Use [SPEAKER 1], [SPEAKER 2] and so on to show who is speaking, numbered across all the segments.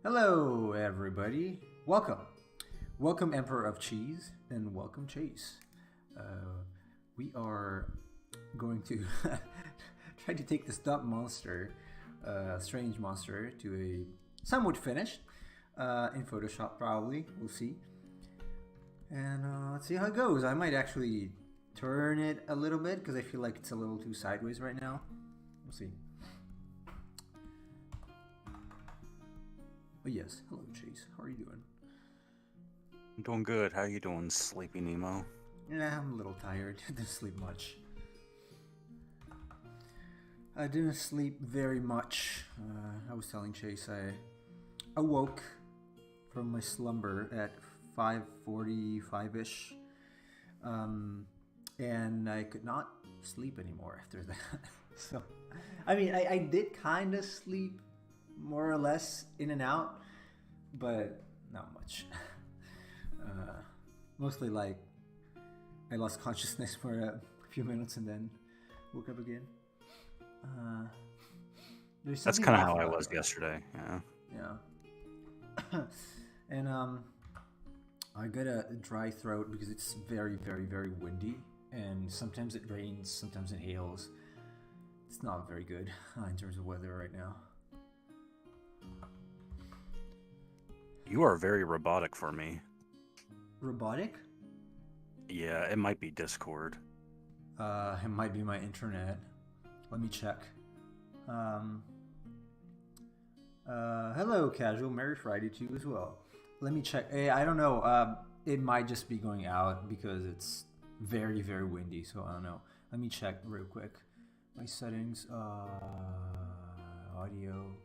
[SPEAKER 1] Hello, everybody. Welcome. Welcome, Emperor of Cheese, and welcome, Chase. We are going to try to take this dumb monster, strange monster, to a somewhat finished in Photoshop, probably. We'll see. And let's see how it goes. I might actually turn it a little bit because I feel like it's a little too sideways right now. We'll see. But yes, hello Chase. How are you doing?
[SPEAKER 2] I'm doing good. How you doing, Sleepy Nemo?
[SPEAKER 1] Yeah, I'm a little tired. Didn't sleep much. I didn't sleep very much. I was telling Chase I awoke from my slumber at 5:45ish, and I could not sleep anymore after that. So, I mean, I did kind of sleep more or less in and out, but not much. Mostly like I lost consciousness for a few minutes and then woke up again. There's
[SPEAKER 2] That's
[SPEAKER 1] something
[SPEAKER 2] kind of
[SPEAKER 1] off
[SPEAKER 2] how I
[SPEAKER 1] about
[SPEAKER 2] was
[SPEAKER 1] that.
[SPEAKER 2] yesterday. Yeah.
[SPEAKER 1] Yeah. And I got a dry throat because it's very, very, very windy, and sometimes it rains, sometimes it hails. It's not very good in terms of weather right now.
[SPEAKER 2] You are very robotic for me.
[SPEAKER 1] Robotic?
[SPEAKER 2] Yeah, it might be Discord.
[SPEAKER 1] It might be my internet. Let me check. Hello, casual. Merry Friday to you as well. Let me check. I don't know. It might just be going out because it's very, very windy. So I don't know. Let me check real quick. My settings. Audio.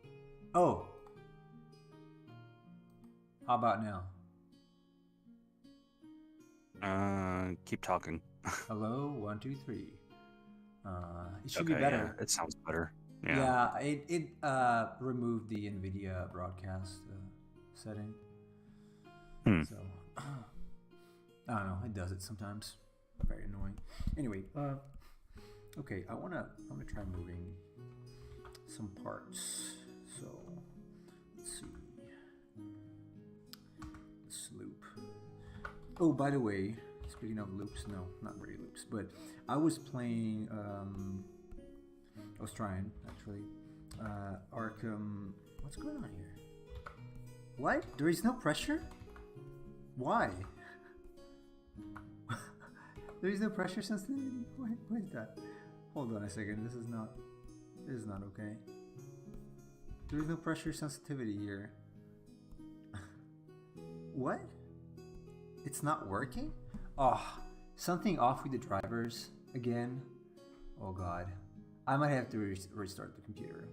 [SPEAKER 1] Oh. How about now?
[SPEAKER 2] Keep talking.
[SPEAKER 1] Hello, 1, 2, 3. It should
[SPEAKER 2] Okay,
[SPEAKER 1] be better.
[SPEAKER 2] yeah, it sounds better. Yeah.
[SPEAKER 1] Yeah, it removed the NVIDIA broadcast setting.
[SPEAKER 2] Hmm.
[SPEAKER 1] So I don't know. It does it sometimes. Very annoying. Anyway, okay. I wanna try moving some parts. So let's see. This loop. Oh, by the way, speaking of loops, no, not really loops, but I was playing. I was trying actually. Arkham. What's going on here? What? There is no pressure? Why? There is no pressure sensitivity? What is that? Hold on a second. This is not okay. There is no pressure sensitivity here. What? It's not working? Oh, something off with the drivers again. Oh god. I might have to restart the computer.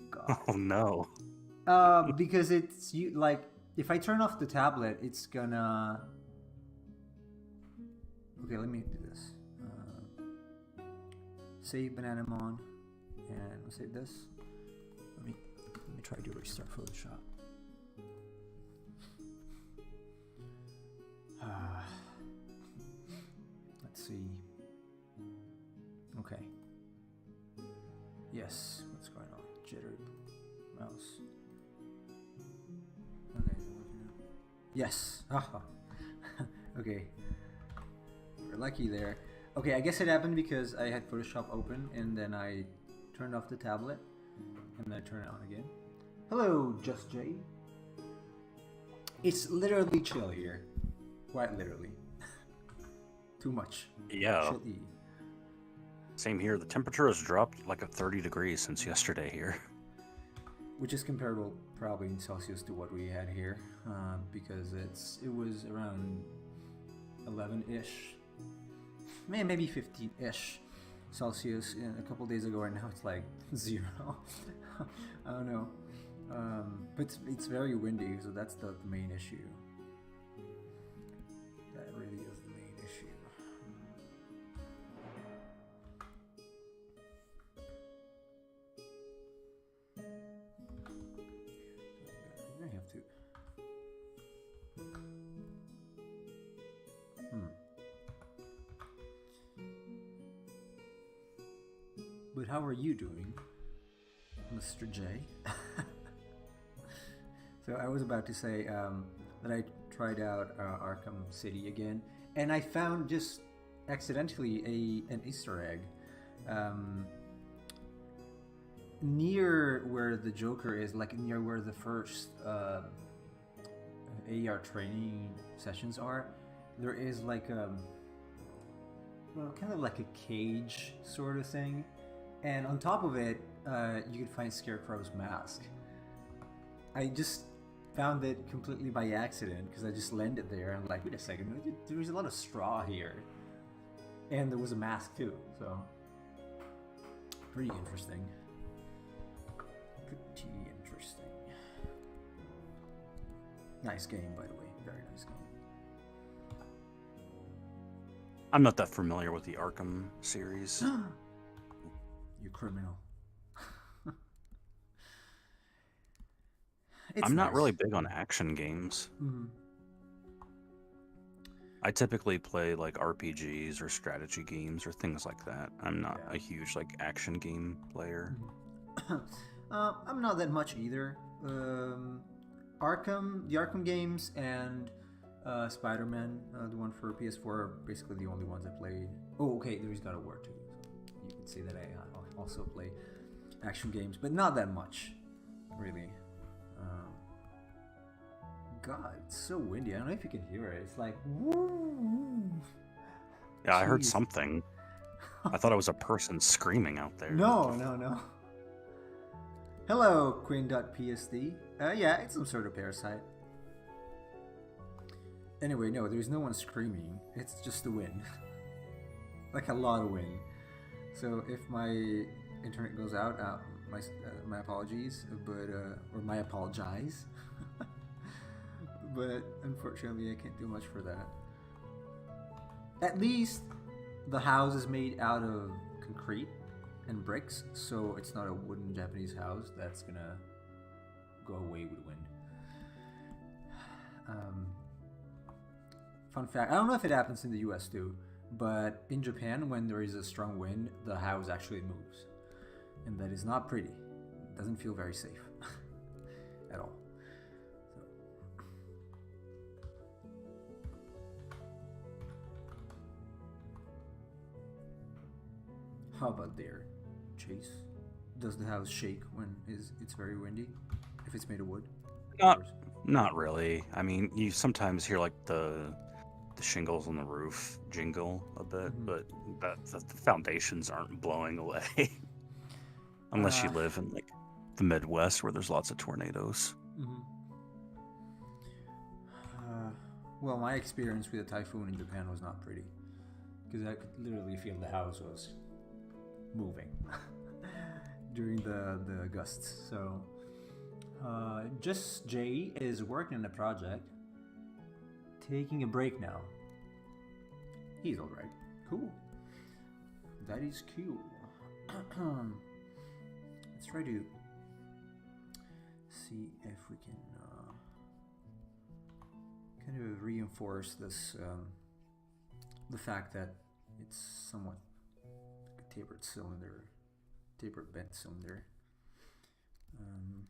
[SPEAKER 1] God.
[SPEAKER 2] Oh no.
[SPEAKER 1] Because it's like if I turn off the tablet, it's gonna. Okay, let me do this. Save Bananamon, and we'll save this. Let me try to restart Photoshop. Let's see. Okay. Yes. What's going on? Jittery mouse. Okay. Yes. Okay. We're lucky there. Okay, I guess it happened because I had Photoshop open and then I turned off the tablet and then I turned it on again. Hello, Just Jay. It's literally chill here. Quite literally. Too much.
[SPEAKER 2] Yeah.
[SPEAKER 1] Chilly.
[SPEAKER 2] Same here. The temperature has dropped like 30 degrees since yesterday here.
[SPEAKER 1] Which is comparable probably in Celsius to what we had here, because it was around 11-ish, maybe 15-ish Celsius a couple days ago, and now it's like 0. I don't know, but it's very windy, so that's the main issue. That really is the main issue. I have to. But how are you doing, Mr. J? So I was about to say that I tried out Arkham City again, and I found just accidentally an Easter egg near where the Joker is, like near where the first AR training sessions are. There is like well, kind of like a cage sort of thing, and on top of it, you can find Scarecrow's mask. I just found it completely by accident because I just landed there and I'm like, wait a second, there's a lot of straw here, and there was a mask too. So pretty interesting. Pretty interesting. Nice game, by the way. Very nice game.
[SPEAKER 2] I'm not that familiar with the Arkham series.
[SPEAKER 1] You criminal.
[SPEAKER 2] I'm not really big on action games.
[SPEAKER 1] Mm-hmm.
[SPEAKER 2] I typically play like RPGs or strategy games or things like that. I'm not a huge like action game player.
[SPEAKER 1] I'm not that much either. The Arkham games and Spider-Man, the one for PS4, are basically the only ones I played. Oh, okay, there's God of War too. So you can see that I also play action games, but not that much, really. God, it's so windy. I don't know if you can hear it. It's like, woo.
[SPEAKER 2] Yeah, I heard something. I thought it was a person screaming out there.
[SPEAKER 1] No. Hello, Queen.psd. Yeah, it's some sort of parasite. Anyway, no, there's no one screaming. It's just the wind. Like a lot of wind. So if my internet goes out, my apologies, but or my apologize. But unfortunately, I can't do much for that. At least the house is made out of concrete and bricks, so it's not a wooden Japanese house that's gonna go away with wind. Fun fact, I don't know if it happens in the US too, but in Japan, when there is a strong wind, the house actually moves. And that is not pretty. It doesn't feel very safe at all. How about there, Chase? Does the house shake when it's very windy? If it's made of wood?
[SPEAKER 2] Not really. I mean, you sometimes hear like the shingles on the roof jingle a bit, but the foundations aren't blowing away. Unless you live in like the Midwest where there's lots of tornadoes.
[SPEAKER 1] Well, my experience with a typhoon in Japan was not pretty, because I could literally feel the house was moving during the gusts. So just Jay is working on a project, taking a break now. He's all right. Cool. That is cool. Let's try to see if we can kind of reinforce this the fact that it's somewhat tapered bent cylinder, and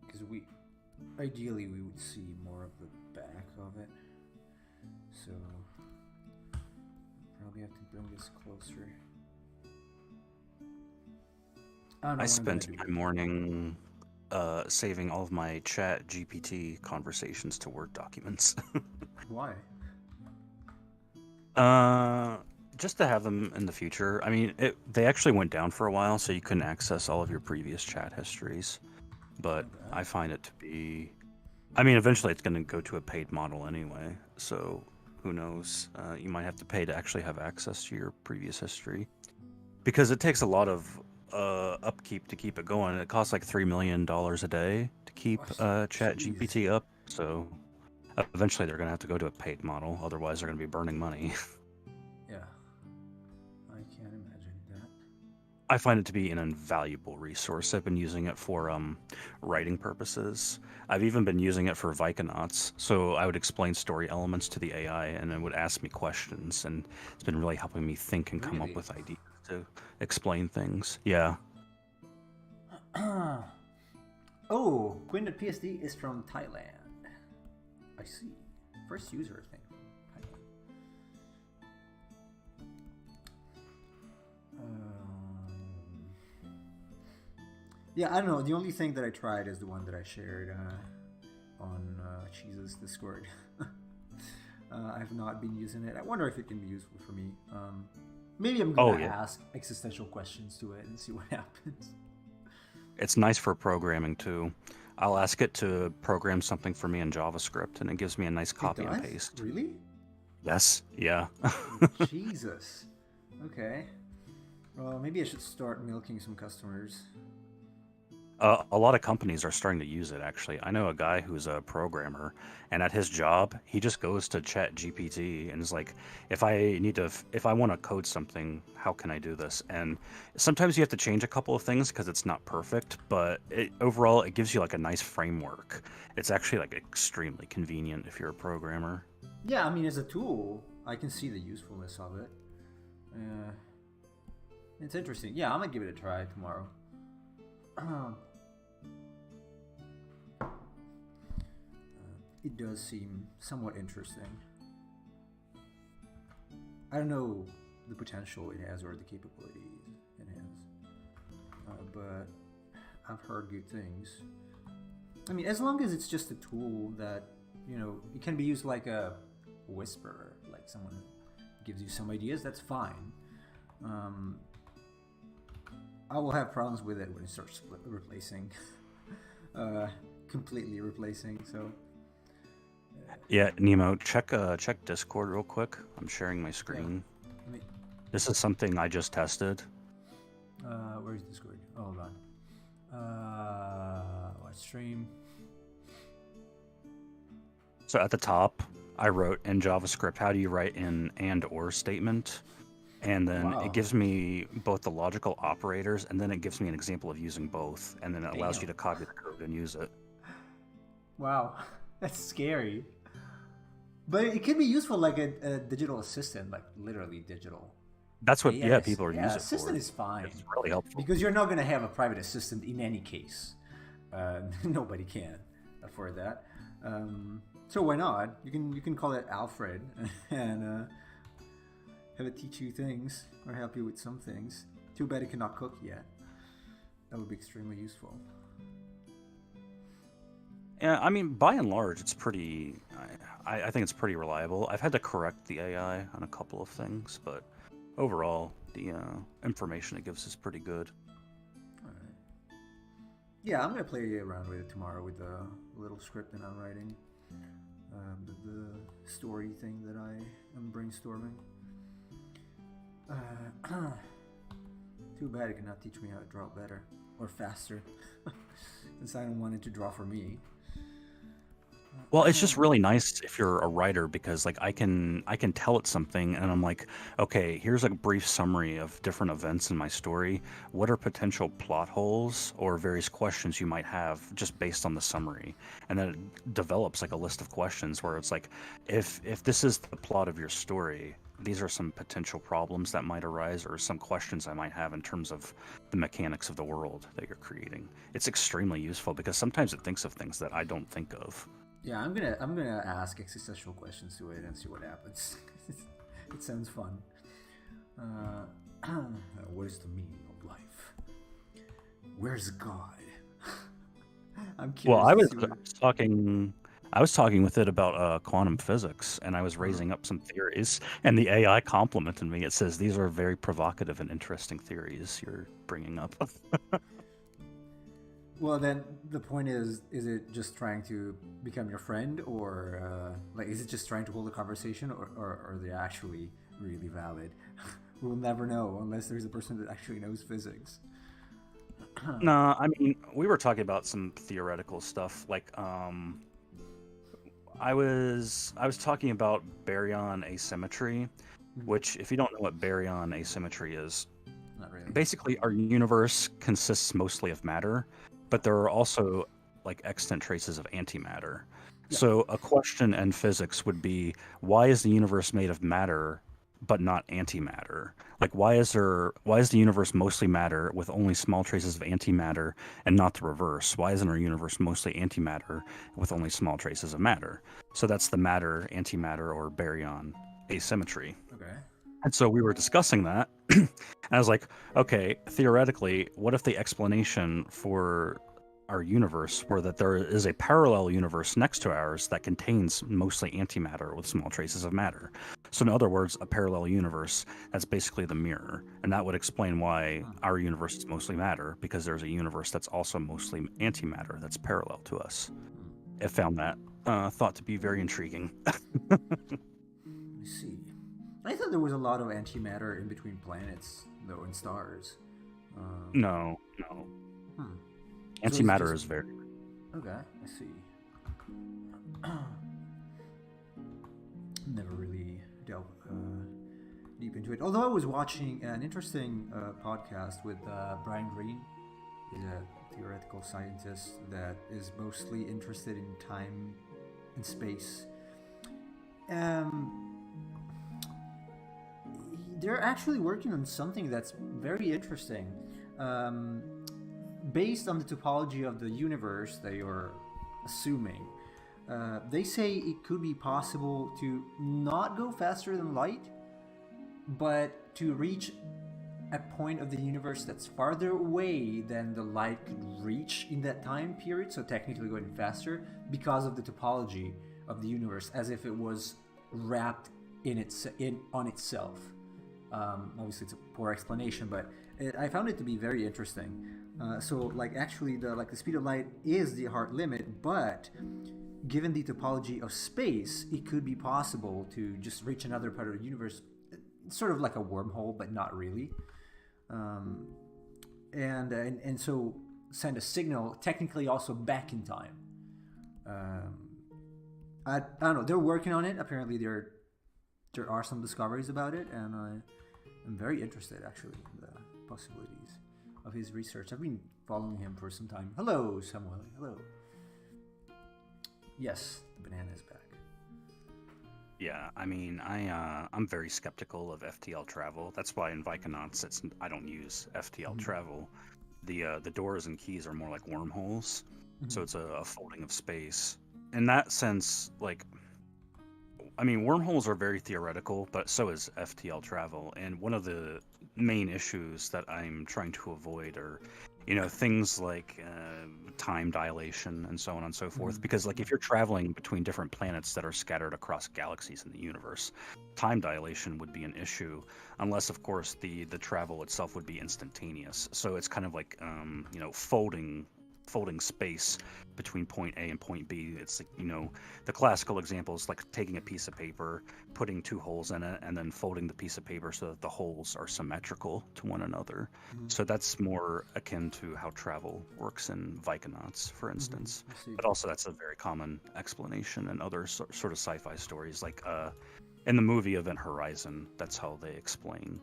[SPEAKER 1] because ideally we would see more of the back of it, so probably have to bring this closer.
[SPEAKER 2] I spent my morning saving all of my chat GPT conversations to Word documents.
[SPEAKER 1] Why?
[SPEAKER 2] Just to have them in the future. I mean, they actually went down for a while, so you couldn't access all of your previous chat histories. But I find it to be... I mean, eventually it's going to go to a paid model anyway, so who knows? You might have to pay to actually have access to your previous history. Because it takes a lot of upkeep to keep it going. It costs like $3 million a day to keep chat GPT up, so... Eventually, they're going to have to go to a paid model. Otherwise, they're going to be burning money.
[SPEAKER 1] Yeah. I can't imagine that.
[SPEAKER 2] I find it to be an invaluable resource. I've been using it for writing purposes. I've even been using it for Viconauts. So I would explain story elements to the AI, and it would ask me questions. And it's been really helping me think and come up with ideas to explain things. Yeah.
[SPEAKER 1] Oh, Quinn at PSD is from Thailand. I see. First user thing from Thailand. Yeah, I don't know. The only thing that I tried is the one that I shared on Cheese's Discord. I have not been using it. I wonder if it can be useful for me. Maybe I'm gonna ask existential questions to it and see what happens.
[SPEAKER 2] It's nice for programming too. I'll ask it to program something for me in JavaScript, and it gives me a nice copy and paste.
[SPEAKER 1] Really?
[SPEAKER 2] Yes. Yeah.
[SPEAKER 1] Jesus. Okay. Well, maybe I should start milking some customers.
[SPEAKER 2] A lot of companies are starting to use it, actually. I know a guy who's a programmer, and at his job, he just goes to Chat GPT and is like, if I want to code something, how can I do this? And sometimes you have to change a couple of things because it's not perfect, but overall, it gives you like a nice framework. It's actually like extremely convenient if you're a programmer.
[SPEAKER 1] Yeah, I mean, as a tool, I can see the usefulness of it. It's interesting. Yeah, I'm gonna give it a try tomorrow. It does seem somewhat interesting. I don't know the potential it has or the capabilities it has, but I've heard good things. I mean, as long as it's just a tool that, you know, it can be used like a whisperer, like someone who gives you some ideas, that's fine. I will have problems with it when it starts replacing, completely replacing. So.
[SPEAKER 2] Yeah, Nemo, check Discord real quick. I'm sharing my screen.
[SPEAKER 1] Yeah.
[SPEAKER 2] This is something I just tested.
[SPEAKER 1] Where's Discord? Oh, hold on. What stream?
[SPEAKER 2] So at the top, I wrote in JavaScript, how do you write an and/or statement? And then it gives me both the logical operators, and then it gives me an example of using both, and then it allows you to copy the code and use it.
[SPEAKER 1] Wow, that's scary. But it can be useful like a digital assistant, like literally digital.
[SPEAKER 2] That's what people are using it for.
[SPEAKER 1] Assistant is fine.
[SPEAKER 2] It's really helpful.
[SPEAKER 1] Because you're not going to have a private assistant in any case. Nobody can afford that. So why not? You can call it Alfred and have it teach you things or help you with some things. Too bad it cannot cook yet. That would be extremely useful.
[SPEAKER 2] Yeah, I mean, by and large, it's pretty. I think it's pretty reliable. I've had to correct the AI on a couple of things, but overall, the information it gives is pretty good.
[SPEAKER 1] All right. Yeah, I'm gonna play around with it tomorrow with the little script that I'm writing, the story thing that I am brainstorming. Too bad it cannot teach me how to draw better or faster, since I don't want it to draw for me.
[SPEAKER 2] Well, it's just really nice if you're a writer because like I can tell it something and I'm like, okay, here's a brief summary of different events in my story. What are potential plot holes or various questions you might have just based on the summary? And then it develops like a list of questions where it's like, if this is the plot of your story, these are some potential problems that might arise or some questions I might have in terms of the mechanics of the world that you're creating. It's extremely useful because sometimes it thinks of things that I don't think of.
[SPEAKER 1] Yeah, I'm gonna ask existential questions to it and see what happens. It sounds fun. What is the meaning of life? Where's God? I'm curious.
[SPEAKER 2] Well, I was talking with it about quantum physics, and I was raising up some theories, and the AI complimented me. It says these are very provocative and interesting theories you're bringing up.
[SPEAKER 1] Well, then the point is it just trying to become your friend, or like, is it just trying to hold a conversation, or are they actually really valid? We'll never know unless there's a person that actually knows physics.
[SPEAKER 2] No, I mean, we were talking about some theoretical stuff, like I was talking about baryon asymmetry, which, if you don't know what baryon asymmetry is,
[SPEAKER 1] Not really.
[SPEAKER 2] basically our universe consists mostly of matter, but there are also like extant traces of antimatter. Yeah. So a question in physics would be, why is the universe made of matter but not antimatter? Like, why is the universe mostly matter with only small traces of antimatter and not the reverse? Why isn't our universe mostly antimatter with only small traces of matter? So that's the matter antimatter or baryon asymmetry.
[SPEAKER 1] Okay.
[SPEAKER 2] And so we were discussing that, and I was like, okay, theoretically, what if the explanation for our universe were that there is a parallel universe next to ours that contains mostly antimatter with small traces of matter? So, in other words, a parallel universe that's basically the mirror. And that would explain why our universe is mostly matter, because there's a universe that's also mostly antimatter that's parallel to us. I found that thought to be very intriguing.
[SPEAKER 1] I see. I thought there was a lot of antimatter in between planets, though, and stars.
[SPEAKER 2] No.
[SPEAKER 1] Hmm. So it's
[SPEAKER 2] Antimatter
[SPEAKER 1] just
[SPEAKER 2] is very.
[SPEAKER 1] okay. I see. Never really delved deep into it. Although I was watching an interesting podcast with Brian Greene. He's a theoretical scientist that is mostly interested in time and space. They're actually working on something that's very interesting. Based on the topology of the universe they are assuming, they say it could be possible to not go faster than light, but to reach a point of the universe that's farther away than the light could reach in that time period, so technically going faster because of the topology of the universe, as if it was wrapped on itself. Obviously, it's a poor explanation, but I found it to be very interesting. So, like, actually, the speed of light is the hard limit, but given the topology of space, it could be possible to just reach another part of the universe, sort of like a wormhole, but not really. And so send a signal, technically also back in time. I don't know. They're working on it. Apparently, there are some discoveries about it, and I'm very interested, actually, in the possibilities of his research. I've been following him for some time. Hello, Samuel. Hello. Yes, the banana is back.
[SPEAKER 2] Yeah, I mean, I'm very skeptical of FTL travel. That's why in Vykonauts, I don't use FTL travel. The doors and keys are more like wormholes, so it's a folding of space. In that sense, like, I mean, wormholes are very theoretical, but so is FTL travel. And one of the main issues that I'm trying to avoid are, things like time dilation and so on and so forth. Because, like, if you're traveling between different planets that are scattered across galaxies in the universe, time dilation would be an issue, unless, of course, the travel itself would be instantaneous. So it's kind of like, folding space between point A and point B. It's like, the classical example is like taking a piece of paper, putting two holes in it, and then folding the piece of paper so that the holes are symmetrical to one another. So that's more akin to how travel works in Vykonauts, for instance. But also that's a very common explanation in other sort of sci-fi stories. Like in the movie Event Horizon, that's how they explain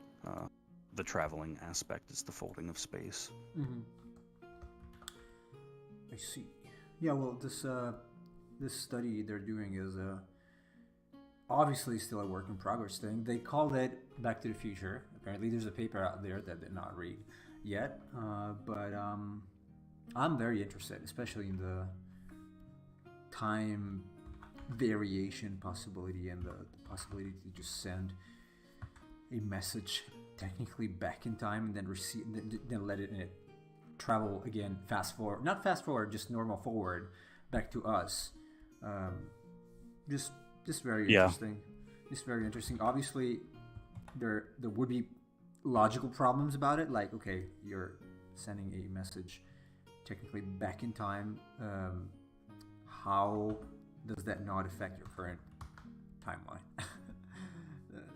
[SPEAKER 2] the traveling aspect is the folding of space.
[SPEAKER 1] I see. Yeah, well, this study they're doing is obviously still a work in progress thing. They called it Back to the Future. Apparently, there's a paper out there that did not read yet, but I'm very interested, especially in the time variation possibility and the possibility to just send a message technically back in time and then receive, then let it travel again, not fast forward, just normal forward back to us. Just very interesting. Just very interesting. Obviously, there would be logical problems about it. Like, okay, you're sending a message technically back in time. How does that not affect your current timeline?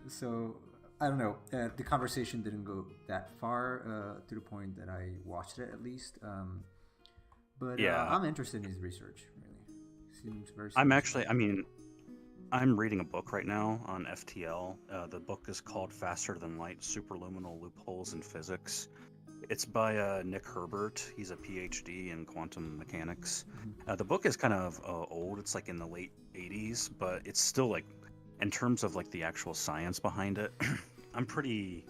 [SPEAKER 1] So I don't know. The conversation didn't go that far to the point that I watched it, at least. But I'm interested in his research. Really, seems very.
[SPEAKER 2] I'm reading a book right now on FTL. The book is called "Faster Than Light: Superluminal Loopholes in Physics." It's by Nick Herbert. He's a PhD in quantum mechanics. The book is kind of old. It's like in the late 80s, but it's still like in terms of like the actual science behind it, I'm pretty.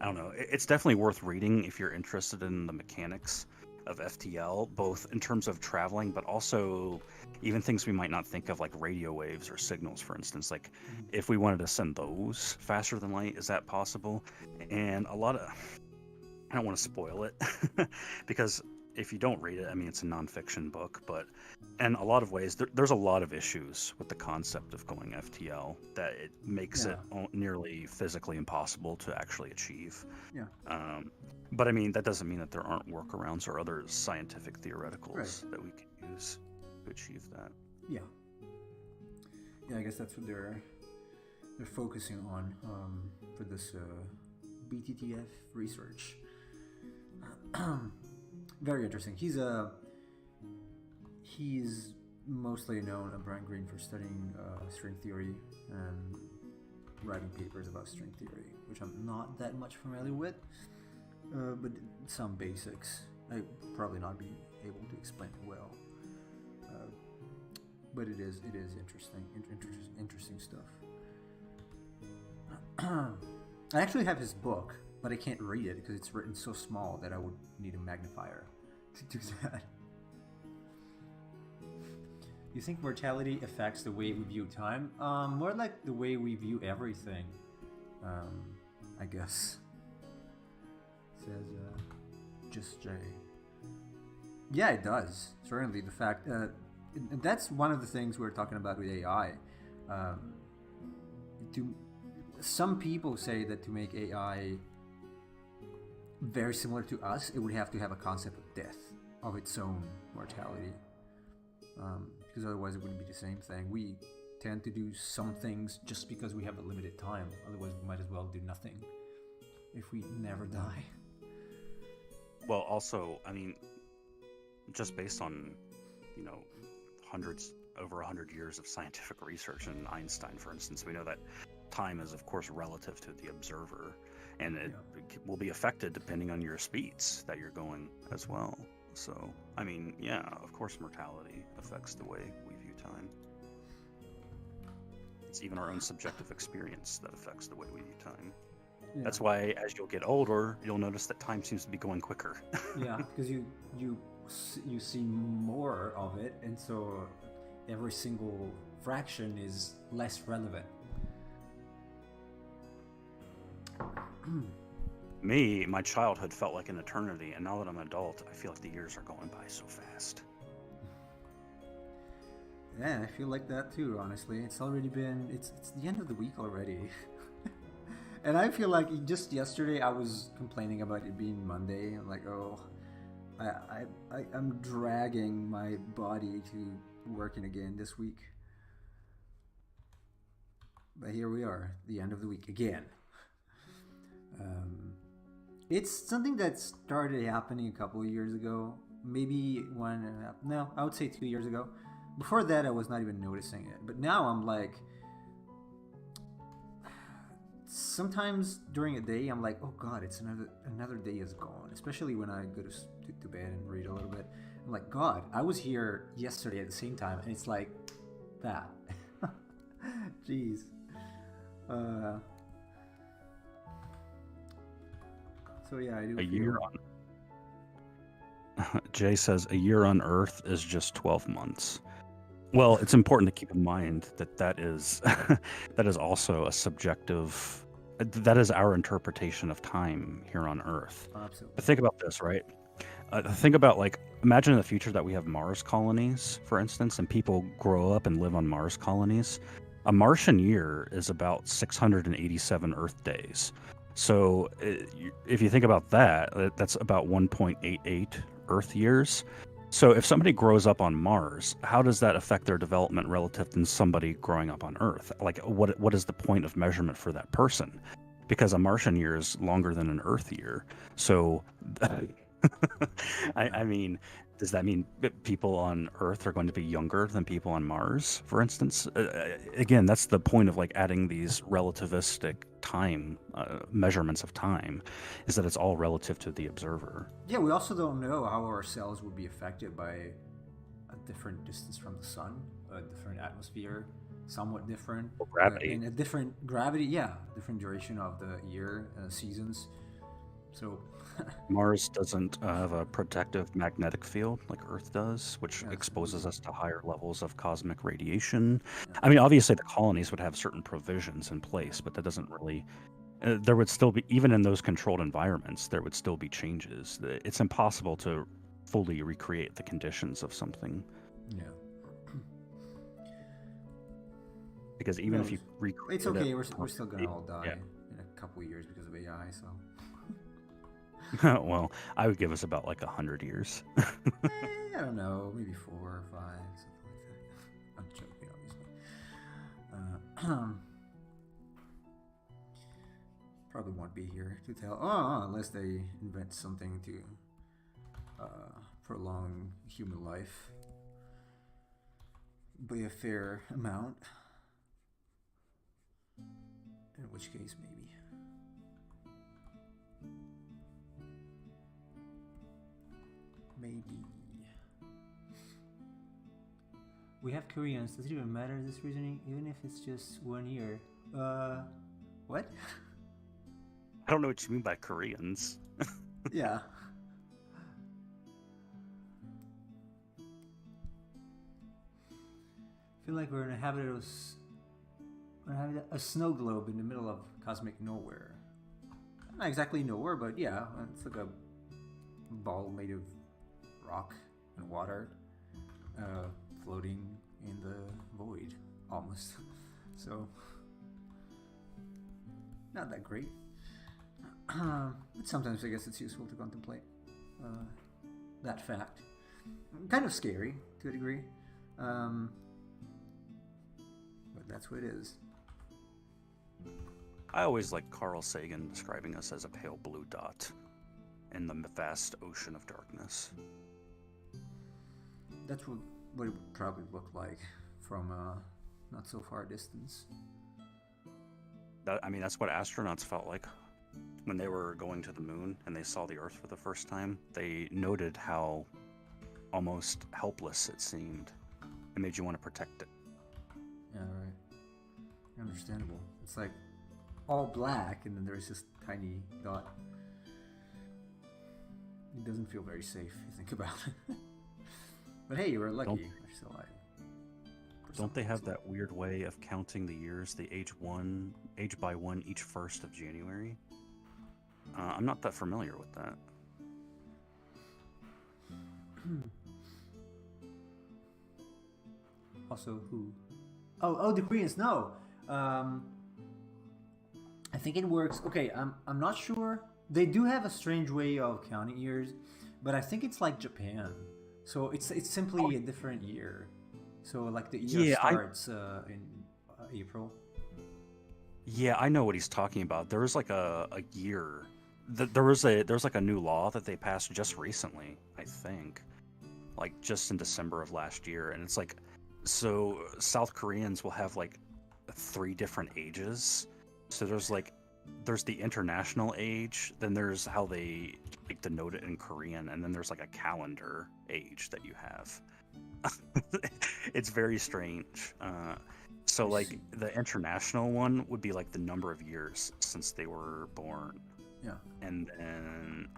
[SPEAKER 2] I don't know. It's definitely worth reading if you're interested in the mechanics of FTL, both in terms of traveling, but also even things we might not think of, like radio waves or signals, for instance. Like, if we wanted to send those faster than light, is that possible? And a lot of, I don't want to spoil it because if you don't read it, I mean, it's a nonfiction book, but in a lot of ways, there's a lot of issues with the concept of going FTL that it makes it nearly physically impossible to actually achieve.
[SPEAKER 1] Yeah.
[SPEAKER 2] But I mean, that doesn't mean that there aren't workarounds or other scientific theoreticals that we can use to achieve that.
[SPEAKER 1] Yeah. Yeah, I guess that's what they're focusing on for this BTTF research. Very interesting. He's mostly known, Brian Greene, for studying string theory and writing papers about string theory, which I'm not that much familiar with, but some basics. I probably not be able to explain it well, but it is interesting stuff. I actually have his book, but I can't read it because it's written so small that I would need a magnifier to do that. You think mortality affects the way we view time? More like the way we view everything, I guess. Says Just Jay. Yeah, it does. Certainly, the fact that's one of the things we're talking about with AI. Some people say that to make AI very similar to us, it would have to have a concept of death, of its own mortality. Because otherwise it wouldn't be the same thing. We tend to do some things just because we have a limited time. Otherwise we might as well do nothing if we never die.
[SPEAKER 2] Well, also, I mean, just based on, over 100 years of scientific research, and Einstein, for instance, we know that time is, of course, relative to the observer, and it will be affected depending on your speeds that you're going as well. So, I mean, yeah, of course, mortality affects the way we view time. It's even our own subjective experience that affects the way we view time. Yeah. That's why, as you'll get older, you'll notice that time seems to be going quicker.
[SPEAKER 1] Yeah, because you see more of it, and so every single fraction is less relevant.
[SPEAKER 2] Me, my childhood felt like an eternity, and now that I'm an adult, I feel like the years are going by so fast.
[SPEAKER 1] Yeah, I feel like that too, honestly. It's already been, it's the end of the week already. And I feel like just yesterday I was complaining about it being Monday. I'm like, oh, I'm dragging my body to working again this week. But here we are, the end of the week again. It's something that started happening a couple of years ago, maybe I would say 2 years ago. Before that, I was not even noticing it. But now I'm like, sometimes during a day, I'm like, oh God, it's another day is gone. Especially when I go to bed and read a little bit. I'm like, God, I was here yesterday at the same time, and it's like that. Jeez. So yeah, I do.
[SPEAKER 2] A year on. Jay says a year on Earth is just 12 months. Well, it's important to keep in mind that is that is also a subjective. That is our interpretation of time here on Earth.
[SPEAKER 1] Absolutely.
[SPEAKER 2] But think about this, right? Think about, like, imagine in the future that we have Mars colonies, for instance, and people grow up and live on Mars colonies. A Martian year is about 687 Earth days. So if you think about that, that's about 1.88 Earth years. So if somebody grows up on Mars, how does that affect their development relative to somebody growing up on Earth? Like, what is the point of measurement for that person? Because a Martian year is longer than an Earth year. So, I mean, does that mean people on Earth are going to be younger than people on Mars, for instance? Again, that's the point of, like, adding these relativistic time measurements of time, is that it's all relative to the observer.
[SPEAKER 1] Yeah, we also don't know how our cells would be affected by a different distance from the sun, a different atmosphere. somewhat different.
[SPEAKER 2] Well, gravity.
[SPEAKER 1] In a different gravity, yeah, different duration of the year, seasons. So,
[SPEAKER 2] Mars doesn't have a protective magnetic field like Earth does, which
[SPEAKER 1] yes,
[SPEAKER 2] exposes
[SPEAKER 1] indeed.
[SPEAKER 2] us to higher levels of cosmic radiation.
[SPEAKER 1] Yeah.
[SPEAKER 2] I mean, obviously, the colonies would have certain provisions in place, but that doesn't really. There would still be, even in those controlled environments, there would still be changes. It's impossible to fully recreate the conditions of something
[SPEAKER 1] Yeah.
[SPEAKER 2] because
[SPEAKER 1] Who
[SPEAKER 2] even if
[SPEAKER 1] knows?
[SPEAKER 2] you recreate
[SPEAKER 1] It's
[SPEAKER 2] it
[SPEAKER 1] okay. We're still gonna
[SPEAKER 2] perfectly,
[SPEAKER 1] all die
[SPEAKER 2] yeah.
[SPEAKER 1] in a couple years because of AI. So,
[SPEAKER 2] Well, I would give us about like 100 years.
[SPEAKER 1] I don't know, maybe 4 or 5, something like that. I'm joking, obviously. Probably won't be here to tell. Oh, unless they invent something to prolong human life by a fair amount. In which case, maybe. Maybe. We have Koreans. Does it even matter, this reasoning? Even if it's just 1 year. What?
[SPEAKER 2] I don't know what you mean by Koreans.
[SPEAKER 1] Yeah. I feel like we're inhabited a snow globe in the middle of cosmic nowhere. Not exactly nowhere, but yeah, it's like a ball made of rock and water, floating in the void, almost. So, not that great. But sometimes I guess it's useful to contemplate that fact. Kind of scary to a degree, but that's what it is.
[SPEAKER 2] I always like Carl Sagan describing us as a pale blue dot in the vast ocean of darkness.
[SPEAKER 1] That's what it would probably look like from not so far distance.
[SPEAKER 2] I mean, that's what astronauts felt like when they were going to the moon and they saw the Earth for the first time. They noted how almost helpless it seemed. It made you want to protect it.
[SPEAKER 1] Yeah, right. Understandable. It's like all black, and then there's this tiny dot. It doesn't feel very safe if you think about it. But hey, you were lucky. You're still alive.
[SPEAKER 2] Don't they have that weird way of counting the years, the age by one, each 1st of January? I'm not that familiar with that.
[SPEAKER 1] Also, who? Oh, the Koreans. No. I think it works. Okay, I'm not sure. They do have a strange way of counting years, but I think it's like Japan. So it's simply a different year. So like the year starts in April.
[SPEAKER 2] Yeah, I know what he's talking about. There was like a year. There's like a new law that they passed just recently, I think, like just in December of last year, and it's like, so South Koreans will have like 3 different ages. So there's the international age, then there's how they like denote it in Korean, and then there's like a calendar age that you have. It's very strange. So like the international one would be like the number of years since they were born.
[SPEAKER 1] Yeah.
[SPEAKER 2] And then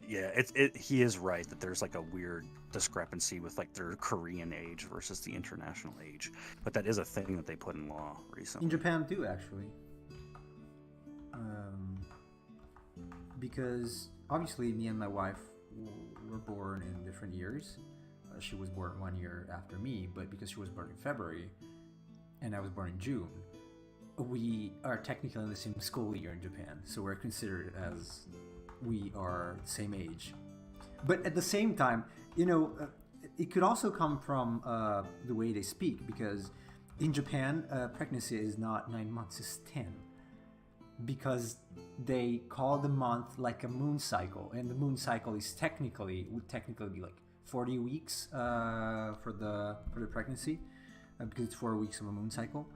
[SPEAKER 2] yeah, he is right that there's like a weird discrepancy with like their Korean age versus the international age, but that is a thing that they put in law recently.
[SPEAKER 1] In Japan too, actually. Because obviously me and my wife were born in different years. She was born 1 year after me, but because she was born in February and I was born in June, we are technically in the same school year in Japan, so we're considered as we are the same age. But at the same time, it could also come from the way they speak, because in Japan, pregnancy is not 9 months, it's 10. Because they call the month like a moon cycle, and the moon cycle would technically be like 40 weeks for the pregnancy, because it's 4 weeks of a moon cycle.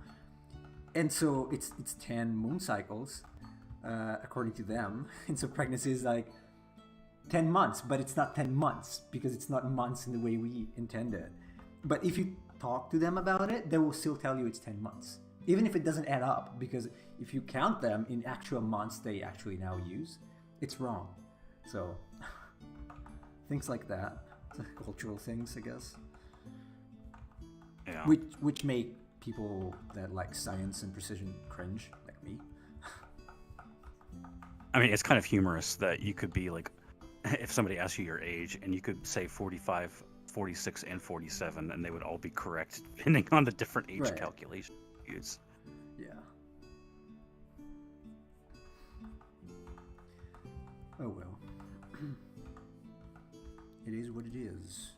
[SPEAKER 1] And so it's 10 moon cycles according to them. And so pregnancy is like 10 months, but it's not 10 months because it's not months in the way we intend it. But if you talk to them about it, they will still tell you it's 10 months. Even if it doesn't add up, because if you count them in actual months they actually now use, it's wrong. So, things like that. Cultural things, I guess.
[SPEAKER 2] Yeah.
[SPEAKER 1] Which make people that like science and precision cringe, like me.
[SPEAKER 2] I mean, it's kind of humorous that you could be like, if somebody asks you your age, and you could say 45, 46, and 47, and they would all be correct depending on the different age calculation you use.
[SPEAKER 1] Yeah. Oh well. It is what it is.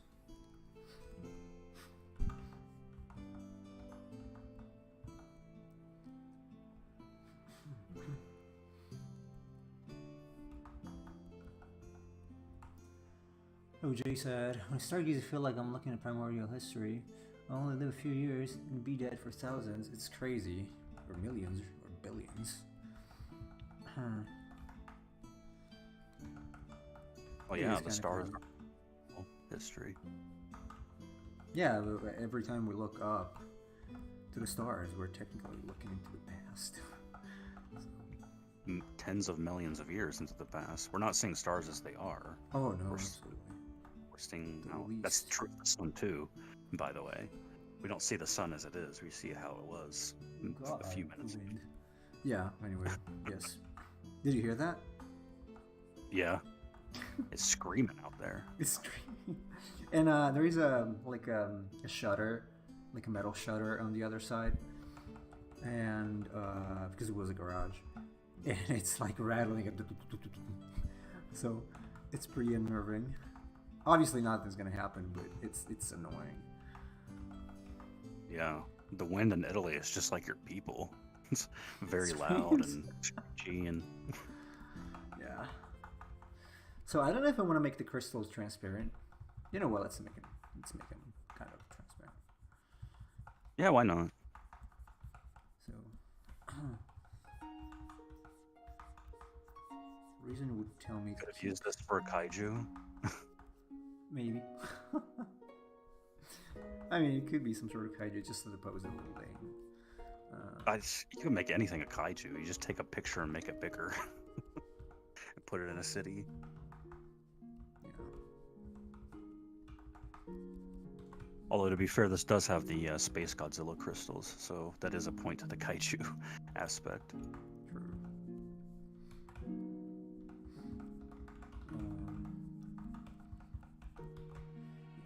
[SPEAKER 1] OJ said, when stargaze, I feel like I'm looking at primordial history. I only live a few years and be dead for thousands. It's crazy. Or millions, or billions.
[SPEAKER 2] Oh yeah, the stars are history.
[SPEAKER 1] Yeah, every time we look up to the stars, we're technically looking into the past.
[SPEAKER 2] Tens of millions of years into the past. We're not seeing stars as they are.
[SPEAKER 1] Oh no, absolutely.
[SPEAKER 2] We're seeing that's true of the sun too, by the way. We don't see the sun as it is. We see how it was a few minutes ago.
[SPEAKER 1] Yeah, anyway, yes. Did you hear that?
[SPEAKER 2] Yeah. It's screaming out there.
[SPEAKER 1] It's screaming. And there is a shutter, like a metal shutter on the other side. And because it was a garage. And it's like rattling. So it's pretty unnerving. Obviously nothing's gonna happen, but it's annoying.
[SPEAKER 2] Yeah. The wind in Italy is just like your people. It's very loud and screechy and
[SPEAKER 1] yeah. So I don't know if I want to make the crystals transparent. You know what? Let's make them kind of transparent.
[SPEAKER 2] Yeah, why not?
[SPEAKER 1] So reason would tell me
[SPEAKER 2] Could have used this for a kaiju.
[SPEAKER 1] Maybe. I mean, it could be some sort of kaiju, just as opposed to a little thing.
[SPEAKER 2] You can make anything a kaiju. You just take a picture and make it bigger. And put it in a city.
[SPEAKER 1] Yeah.
[SPEAKER 2] Although, to be fair, this does have the Space Godzilla crystals, so that is a point to the kaiju aspect.
[SPEAKER 1] True.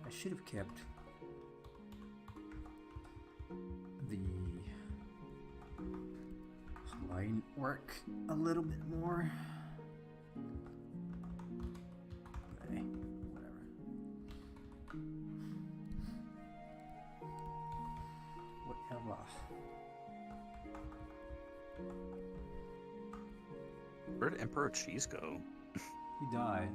[SPEAKER 1] I should have kept the line work a little bit more. But hey, whatever. Whatever.
[SPEAKER 2] Where did Emperor Cheese go?
[SPEAKER 1] He died.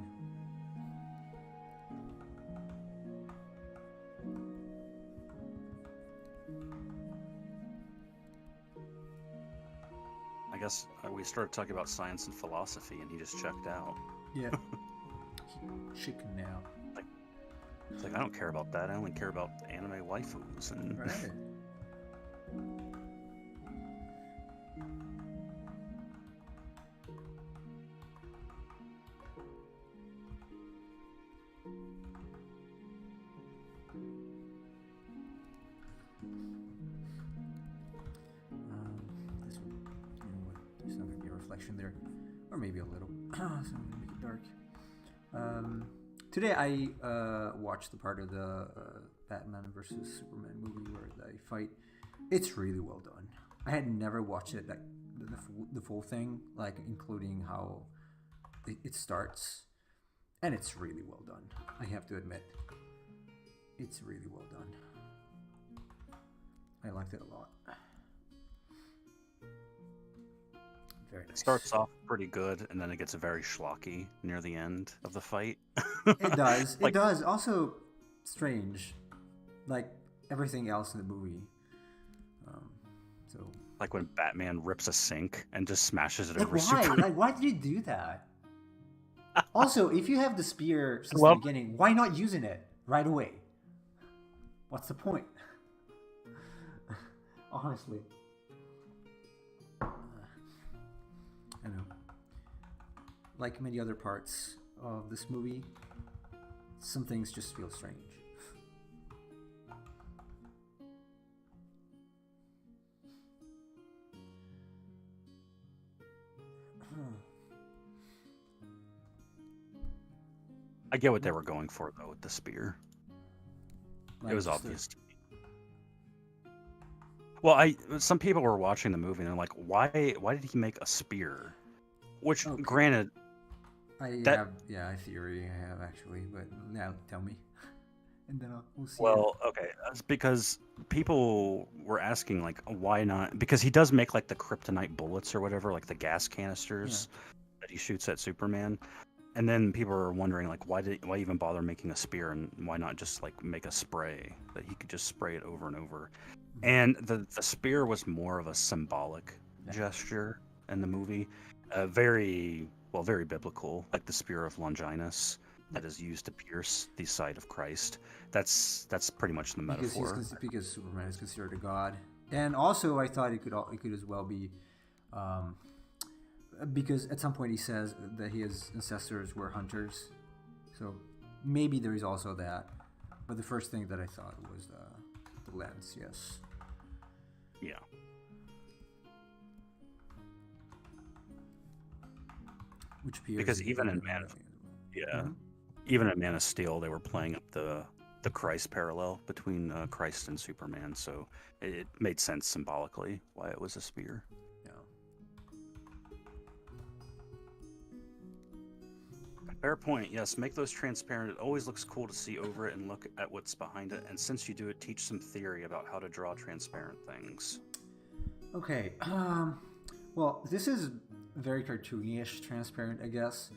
[SPEAKER 2] I guess we started talking about science and philosophy, and he just checked out.
[SPEAKER 1] Yeah. Chicken now.
[SPEAKER 2] It's like, I don't care about that. I only care about anime waifus. And
[SPEAKER 1] Right. This one, you know what? There's not gonna be a reflection there, or maybe a little. So I'm gonna make it dark. Today I watched the part of the Batman versus Superman movie where they fight. It's really well done. I had never watched it, like the full thing, like including how it starts, and it's really well done. I have to admit, it's really well done. I liked it a lot. Very nice.
[SPEAKER 2] it starts off pretty good, and then it gets very schlocky near the end of the fight.
[SPEAKER 1] It does.
[SPEAKER 2] Like-
[SPEAKER 1] It does. Also, strange, like everything else in the movie. So,
[SPEAKER 2] Like when Batman rips a sink and just smashes it
[SPEAKER 1] like
[SPEAKER 2] over
[SPEAKER 1] why?
[SPEAKER 2] Superman.
[SPEAKER 1] Like why did you do that? Also, if you have the spear since
[SPEAKER 2] Well-
[SPEAKER 1] the beginning, why not using it right away? what's the point? Honestly. I know. Like many other parts of this movie, some things just feel strange.
[SPEAKER 2] I get what they were going for though with the spear.
[SPEAKER 1] Like
[SPEAKER 2] It was
[SPEAKER 1] just
[SPEAKER 2] obvious. Well, some people were watching the movie and they're like, why did he make a spear? Which,
[SPEAKER 1] Okay.
[SPEAKER 2] granted,
[SPEAKER 1] I
[SPEAKER 2] that
[SPEAKER 1] have, yeah, a theory I have actually, but now tell me, and then we'll see.
[SPEAKER 2] well, okay, that's because people were asking like, why not? Because he does make like the kryptonite bullets or whatever, like the gas canisters that he shoots at Superman. And then people are wondering, like, why even bother making a spear, and why not just like make a spray that he could just spray it over and over? And the spear was more of a symbolic gesture in the movie, very biblical, like the spear of Longinus that is used to pierce the side of Christ. That's pretty much the metaphor.
[SPEAKER 1] Because Superman is considered a god, and also I thought it could as well be. Because at some point he says that his ancestors were hunters, so maybe there is also that. But the first thing that I thought was the lens. Yes.
[SPEAKER 2] Yeah.
[SPEAKER 1] Which appears
[SPEAKER 2] Because even in Man of even in Man of Steel, they were playing up the Christ parallel between Christ and Superman, so it made sense symbolically why it was a spear. Fair point. Yes, make those transparent. It always looks cool to see over it and look at what's behind it. And since you do it, teach some theory about how to draw transparent things.
[SPEAKER 1] Okay. Well, this is very cartoonish, transparent, I guess.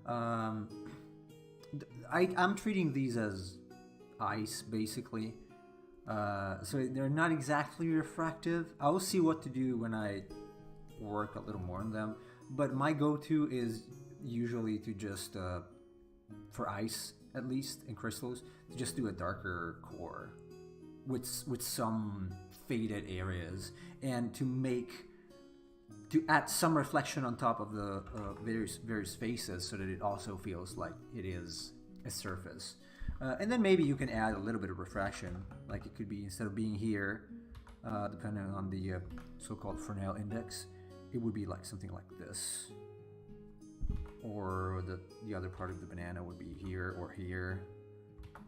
[SPEAKER 1] I'm treating these as ice, basically. So they're not exactly refractive. I'll see what to do when I work a little more on them. But my go-to is usually to just for ice at least and crystals to just do a darker core with some faded areas, and to add some reflection on top of the various faces so that it also feels like it is a surface, and then maybe you can add a little bit of refraction, like it could be, instead of being here, depending on the so-called Fresnel index, it would be like something like this. Or the other part of the banana would be here or here,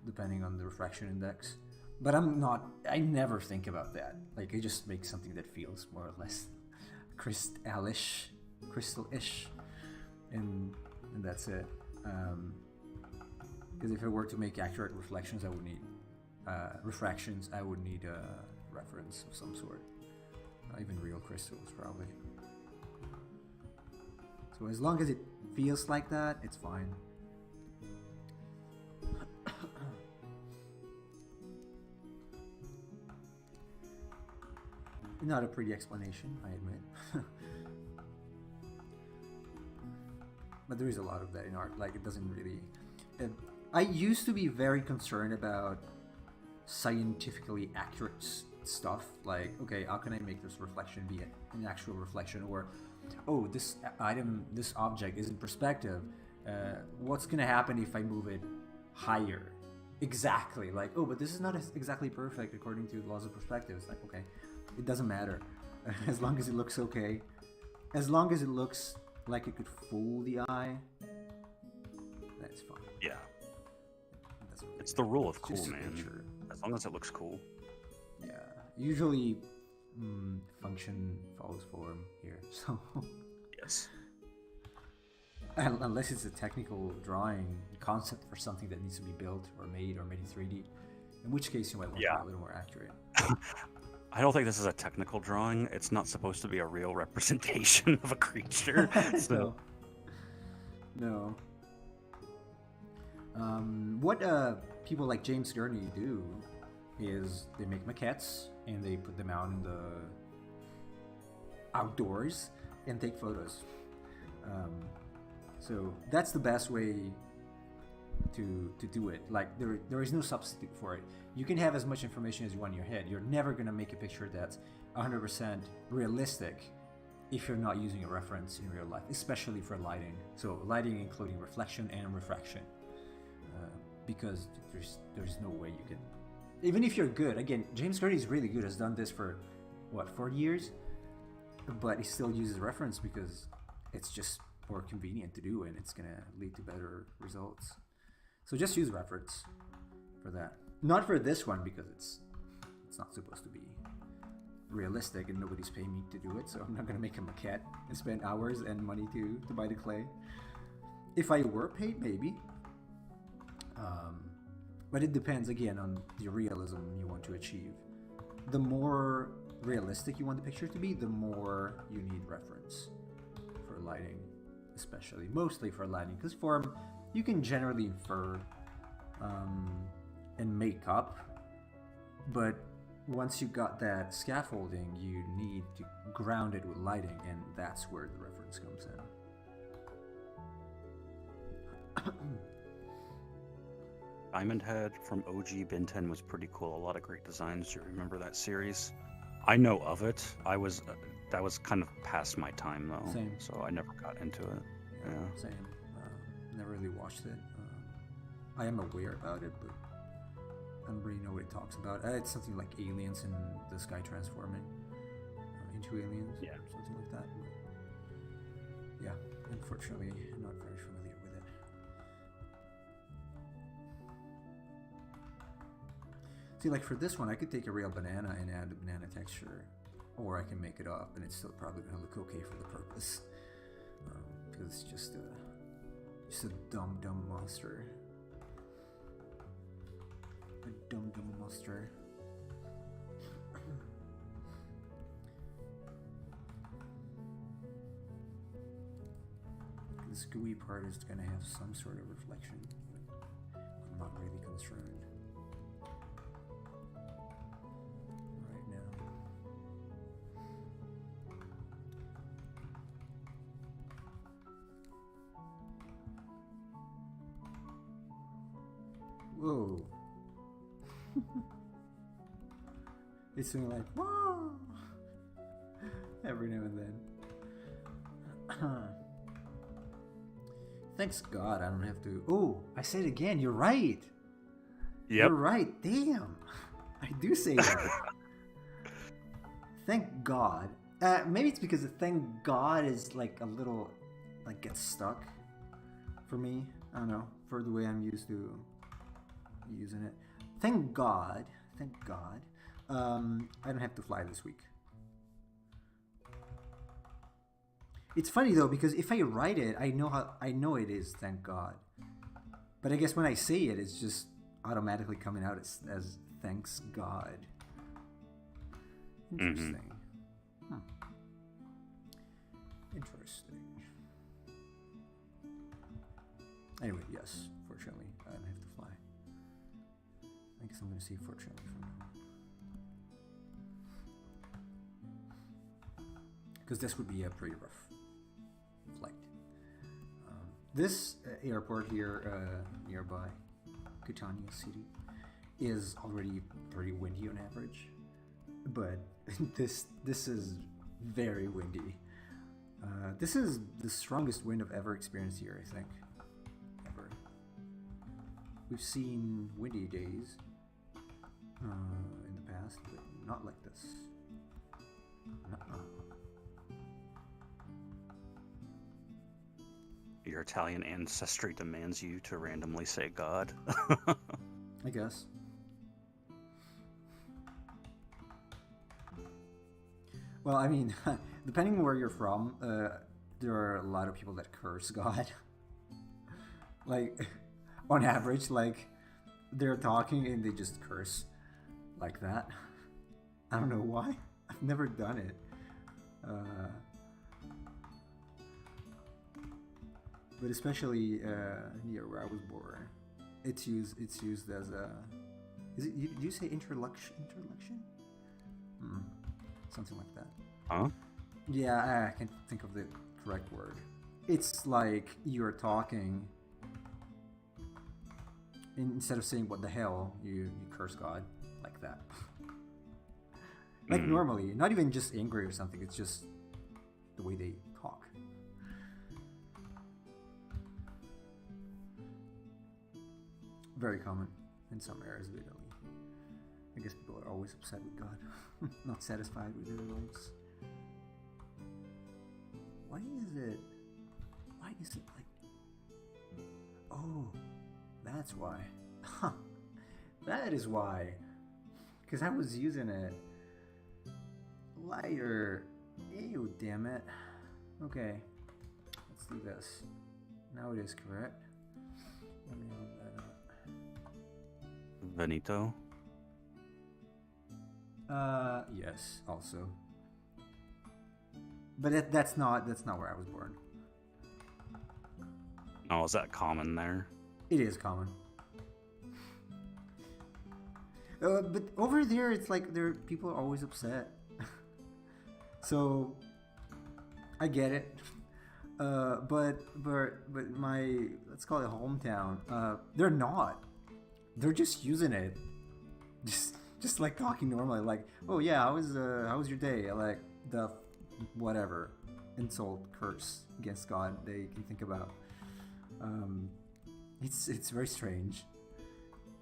[SPEAKER 1] depending on the refraction index. But I never think about that. Like, I just make something that feels more or less crystal-ish, and that's it. Because if I were to make accurate reflections, I would need refractions. I would need a reference of some sort, not even real crystals, probably. So as long as it feels like that, it's fine. Not a pretty explanation, I admit. But there is a lot of that in art. Like, it doesn't really... I used to be very concerned about scientifically accurate stuff. Like, okay, how can I make this reflection be an actual reflection? Or, oh, this object is in perspective. What's gonna happen if I move it higher? Exactly. Like, oh, but this is not exactly perfect according to the laws of perspective. It's like, okay, it doesn't matter. As long as it looks okay. As long as it looks like it could fool the eye, that's fine.
[SPEAKER 2] Yeah.
[SPEAKER 1] Really
[SPEAKER 2] it's the rule of cool, man.
[SPEAKER 1] Nature.
[SPEAKER 2] As long as it looks cool.
[SPEAKER 1] Yeah. Usually, function follows form here. So.
[SPEAKER 2] Yes.
[SPEAKER 1] Unless it's a technical drawing concept for something that needs to be built or made in 3D, in which case you might want to be a little more accurate.
[SPEAKER 2] I don't think this is a technical drawing. It's not supposed to be a real representation of a creature. So.
[SPEAKER 1] No. What people like James Gurney do is they make maquettes and they put them out in the outdoors and take photos. So that's the best way to do it. Like there is no substitute for it. You can have as much information as you want in your head. You're never gonna make a picture that's 100% realistic if you're not using a reference in real life, especially for lighting. So lighting including reflection and refraction, because there's no way you can. Even if you're good, again, James Gurney is really good. Has done this for what 40 years, but he still uses reference because it's just more convenient to do, and it's gonna lead to better results. So just use reference for that. Not for this one because it's not supposed to be realistic and nobody's paying me to do it, so I'm not gonna make a maquette and spend hours and money to buy the clay. If I were paid, maybe. But it depends again on the realism you want to achieve. The more realistic you want the picture to be, the more you need reference for lighting, especially mostly for lighting, because form you can generally infer and make up, but once you got that scaffolding, you need to ground it with lighting, and that's where the reference comes in.
[SPEAKER 2] Diamond Head from OG Ben 10 was pretty cool. A lot of great designs. Do you remember that series? I know of it. That was kind of past my time though.
[SPEAKER 1] Same.
[SPEAKER 2] So I never got into it. Yeah.
[SPEAKER 1] Same. Never really watched it. I am aware about it, but I don't really know what it talks about. It's something like aliens and the sky transforming into aliens.
[SPEAKER 2] Yeah.
[SPEAKER 1] Something like that. But yeah, unfortunately, not very familiar with it. See, like for this one, I could take a real banana and add a banana texture, or I can make it up, and it's still probably going to look okay for the purpose, because it's just a dumb monster. A dumb monster. This gooey part is going to have some sort of reflection. I'm not really concerned right now. Whoa. It's doing like, whoa, every now and then. Thanks God I don't have to. Oh, I said it again. You're right.
[SPEAKER 2] Yep.
[SPEAKER 1] You're right. Damn. I do say that. Thank God. Maybe it's because the thank God is like a little, like gets stuck for me. I don't know. For the way I'm used to using it. Thank God. Thank God. I don't have to fly this week. It's funny though, because if I write it, I know it is thank God. But I guess when I say it, it's just automatically coming out as thanks God. Interesting. Mm-hmm. Interesting. Anyway, yes, fortunately, I don't have to fly. I guess I'm going to see fortunately from now. Because this would be a pretty rough flight. This airport here nearby, Catania City, is already pretty windy on average, but this is very windy. This is the strongest wind I've ever experienced here, I think. Ever. We've seen windy days in the past, but not like this.
[SPEAKER 2] Your Italian ancestry demands you to randomly say God.
[SPEAKER 1] I guess. Well, I mean, depending on where you're from, there are a lot of people that curse God. Like, on average, like, they're talking and they just curse like that. I don't know why. I've never done it. But especially near where I was born, it's used as a. Is it? Do you say interluction? Something like that.
[SPEAKER 2] Huh?
[SPEAKER 1] Yeah, I can't think of the correct word. It's like you're talking, instead of saying "what the hell," you curse God like that. Like normally, not even just angry or something. It's just the way they talk. Very common in some areas of Italy. I guess people are always upset with God, not satisfied with their lives. Why is it like... Oh, that's why. That is why. Because I was using it. Liar. Ew, damn it. Okay. Let's do this. Now it is correct. Let me look that up.
[SPEAKER 2] Veneto.
[SPEAKER 1] Yes, also. But that's not where I was born.
[SPEAKER 2] Oh, is that common there?
[SPEAKER 1] It is common. But over there, it's like people are always upset. So I get it. But my, let's call it hometown, they're not. They're just using it. Just like talking normally, like, oh yeah, how was your day? Like the whatever insult, curse against God they can think about. It's very strange.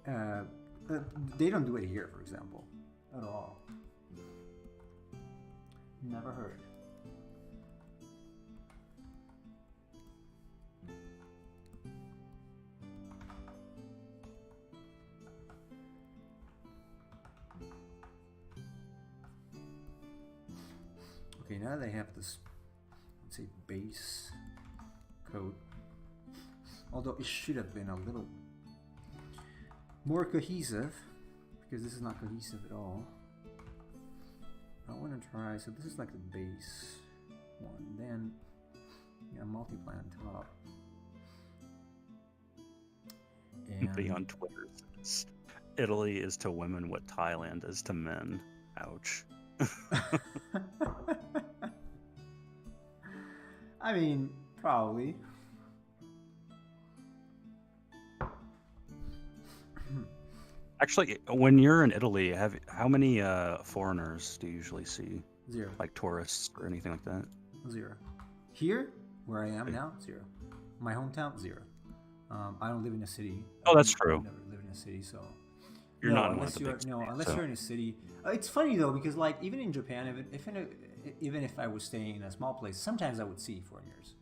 [SPEAKER 1] They don't do it here, for example, at all. Never heard. Okay, now they have this, let's say, base code. Although it should have been a little more cohesive, because this is not cohesive at all. I want to try, so this is like the base one, then yeah, multiply on top.
[SPEAKER 2] And on Twitter says, Italy is to women what Thailand is to men. Ouch.
[SPEAKER 1] I mean, probably.
[SPEAKER 2] Actually, when you're in Italy, how many foreigners do you usually see?
[SPEAKER 1] 0.
[SPEAKER 2] Like tourists or anything like that?
[SPEAKER 1] 0. Here, where I am now, 0. My hometown, 0. I don't live in a city.
[SPEAKER 2] Oh, that's true.
[SPEAKER 1] I never lived in a city, so
[SPEAKER 2] you're not in one of the big
[SPEAKER 1] cities, unless
[SPEAKER 2] so.
[SPEAKER 1] You're in a city. It's funny though, because like even in Japan, even if I was staying in a small place, sometimes I would see foreigners.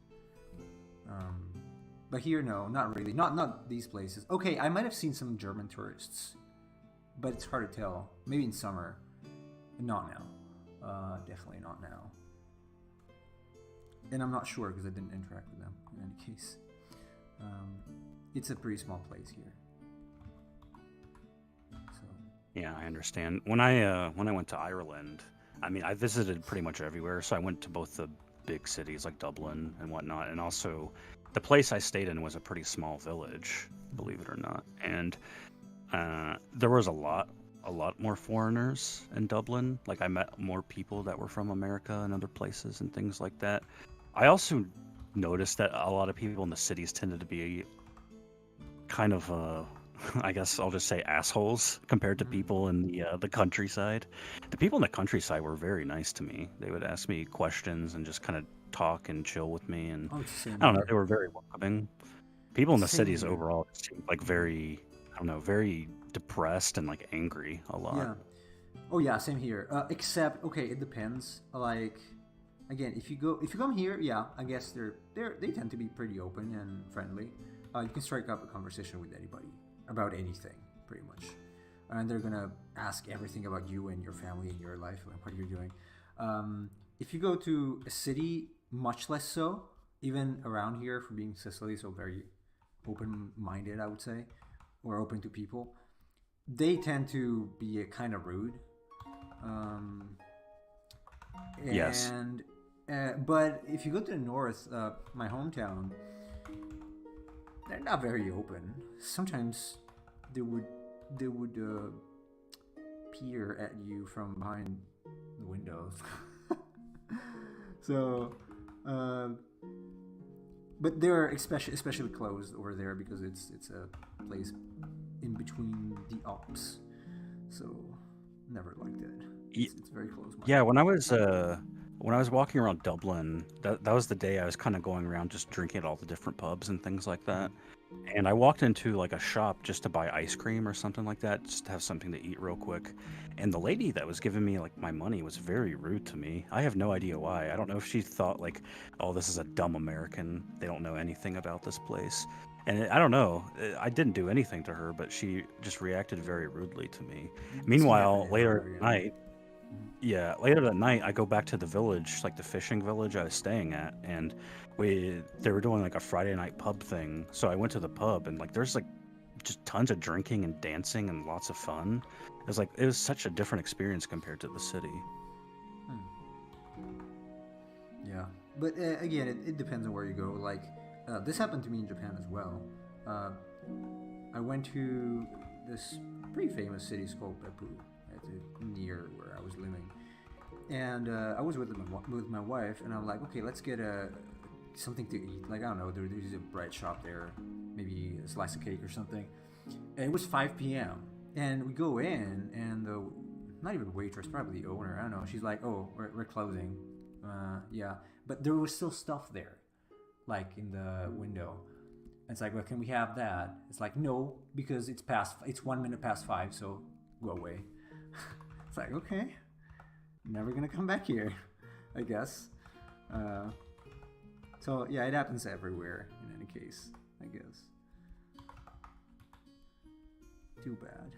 [SPEAKER 1] But here, no, not really. Not these places. Okay, I might have seen some German tourists, but it's hard to tell. Maybe in summer. Not now. Definitely not now. And I'm not sure because I didn't interact with them in any case. It's a pretty small place here. So.
[SPEAKER 2] Yeah, I understand. When I went to Ireland, I mean, I visited pretty much everywhere. So I went to both the big cities like Dublin and whatnot, and also the place I stayed in was a pretty small village, believe it or not. And there was a lot more foreigners in Dublin. Like I met more people that were from America and other places and things like that. I also noticed that a lot of people in the cities tended to be kind of, I guess I'll just say assholes compared to people in the countryside. The people in the countryside were very nice to me. They would ask me questions and just kind of talk and chill with me. And I don't know, they were very welcoming. People in the cities overall seemed like very, I don't know, very depressed and like angry a lot.
[SPEAKER 1] Yeah. Oh yeah, same here. Except, okay, it depends. Like, again, if you come here, yeah, I guess they tend to be pretty open and friendly. You can strike up a conversation with anybody about anything, pretty much, and they're gonna ask everything about you and your family and your life and what you're doing. If you go to a city, much less so. Even around here, for being Sicily, so very open-minded, I would say, or open to people. They tend to be kind of rude.
[SPEAKER 2] Yes.
[SPEAKER 1] But if you go to the north, my hometown, they're not very open. Sometimes they would peer at you from behind the windows. So, but they're especially closed over there because it's a place in between the Alps, so never liked it. It's very close.
[SPEAKER 2] Yeah, when I was walking around Dublin, that was the day I was kind of going around just drinking at all the different pubs and things like that. And I walked into like a shop just to buy ice cream or something like that, just to have something to eat real quick. And the lady that was giving me like my money was very rude to me. I have no idea why. I don't know if she thought like, oh, this is a dumb American. They don't know anything about this place. And I don't know. I didn't do anything to her, but she just reacted very rudely to me. Meanwhile, later at night, yeah, later that night, I go back to the village, like the fishing village I was staying at, and they were doing like a Friday night pub thing. So I went to the pub, and like there's like just tons of drinking and dancing and lots of fun. It was such a different experience compared to the city.
[SPEAKER 1] Yeah, but again, it depends on where you go. Like this happened to me in Japan as well. I went to this pretty famous city called Beppu, near where I was living, and I was with my wife, and I'm like, okay, let's get something to eat. Like, I don't know, there's a bread shop there, maybe a slice of cake or something. And it was 5 p.m. and we go in, and the not even waitress, probably the owner, I don't know, she's like, oh, we're closing. Yeah, but there was still stuff there, like in the window. It's like, well, can we have that? It's like, no, because it's 1 minute past 5, so go away. It's like, okay, never gonna come back here, I guess. So yeah, it happens everywhere in any case, I guess. Too bad.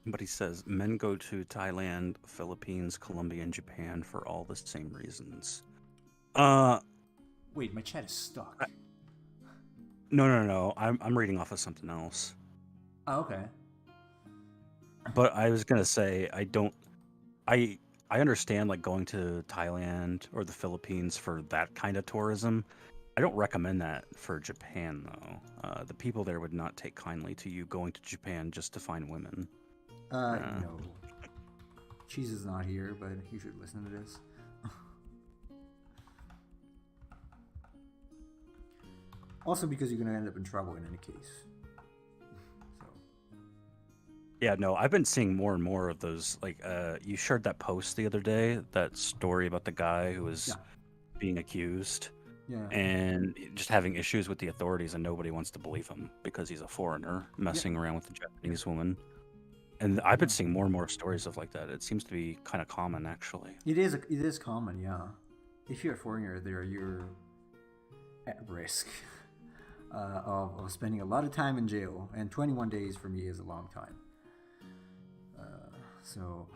[SPEAKER 2] But he says men go to Thailand, Philippines, Colombia, and Japan for all the same reasons.
[SPEAKER 1] Wait, my chat is stuck.
[SPEAKER 2] No. I'm reading off of something else.
[SPEAKER 1] Oh, okay.
[SPEAKER 2] But I was gonna say I understand like going to Thailand or the Philippines for that kind of tourism. I don't recommend that for Japan though. The people there would not take kindly to you going to Japan just to find women.
[SPEAKER 1] No. Cheese is not here, but you should listen to this. Also, because you're gonna end up in trouble in any case. So.
[SPEAKER 2] Yeah, no, I've been seeing more and more of those. Like, you shared that post the other day, that story about the guy who was being accused, and just having issues with the authorities, and nobody wants to believe him because he's a foreigner messing around with a Japanese woman. And I've been seeing more and more stories of like that. It seems to be kind of common, actually.
[SPEAKER 1] It is common, yeah. If you're a foreigner there, you're at risk of spending a lot of time in jail, and 21 days for me is a long time. So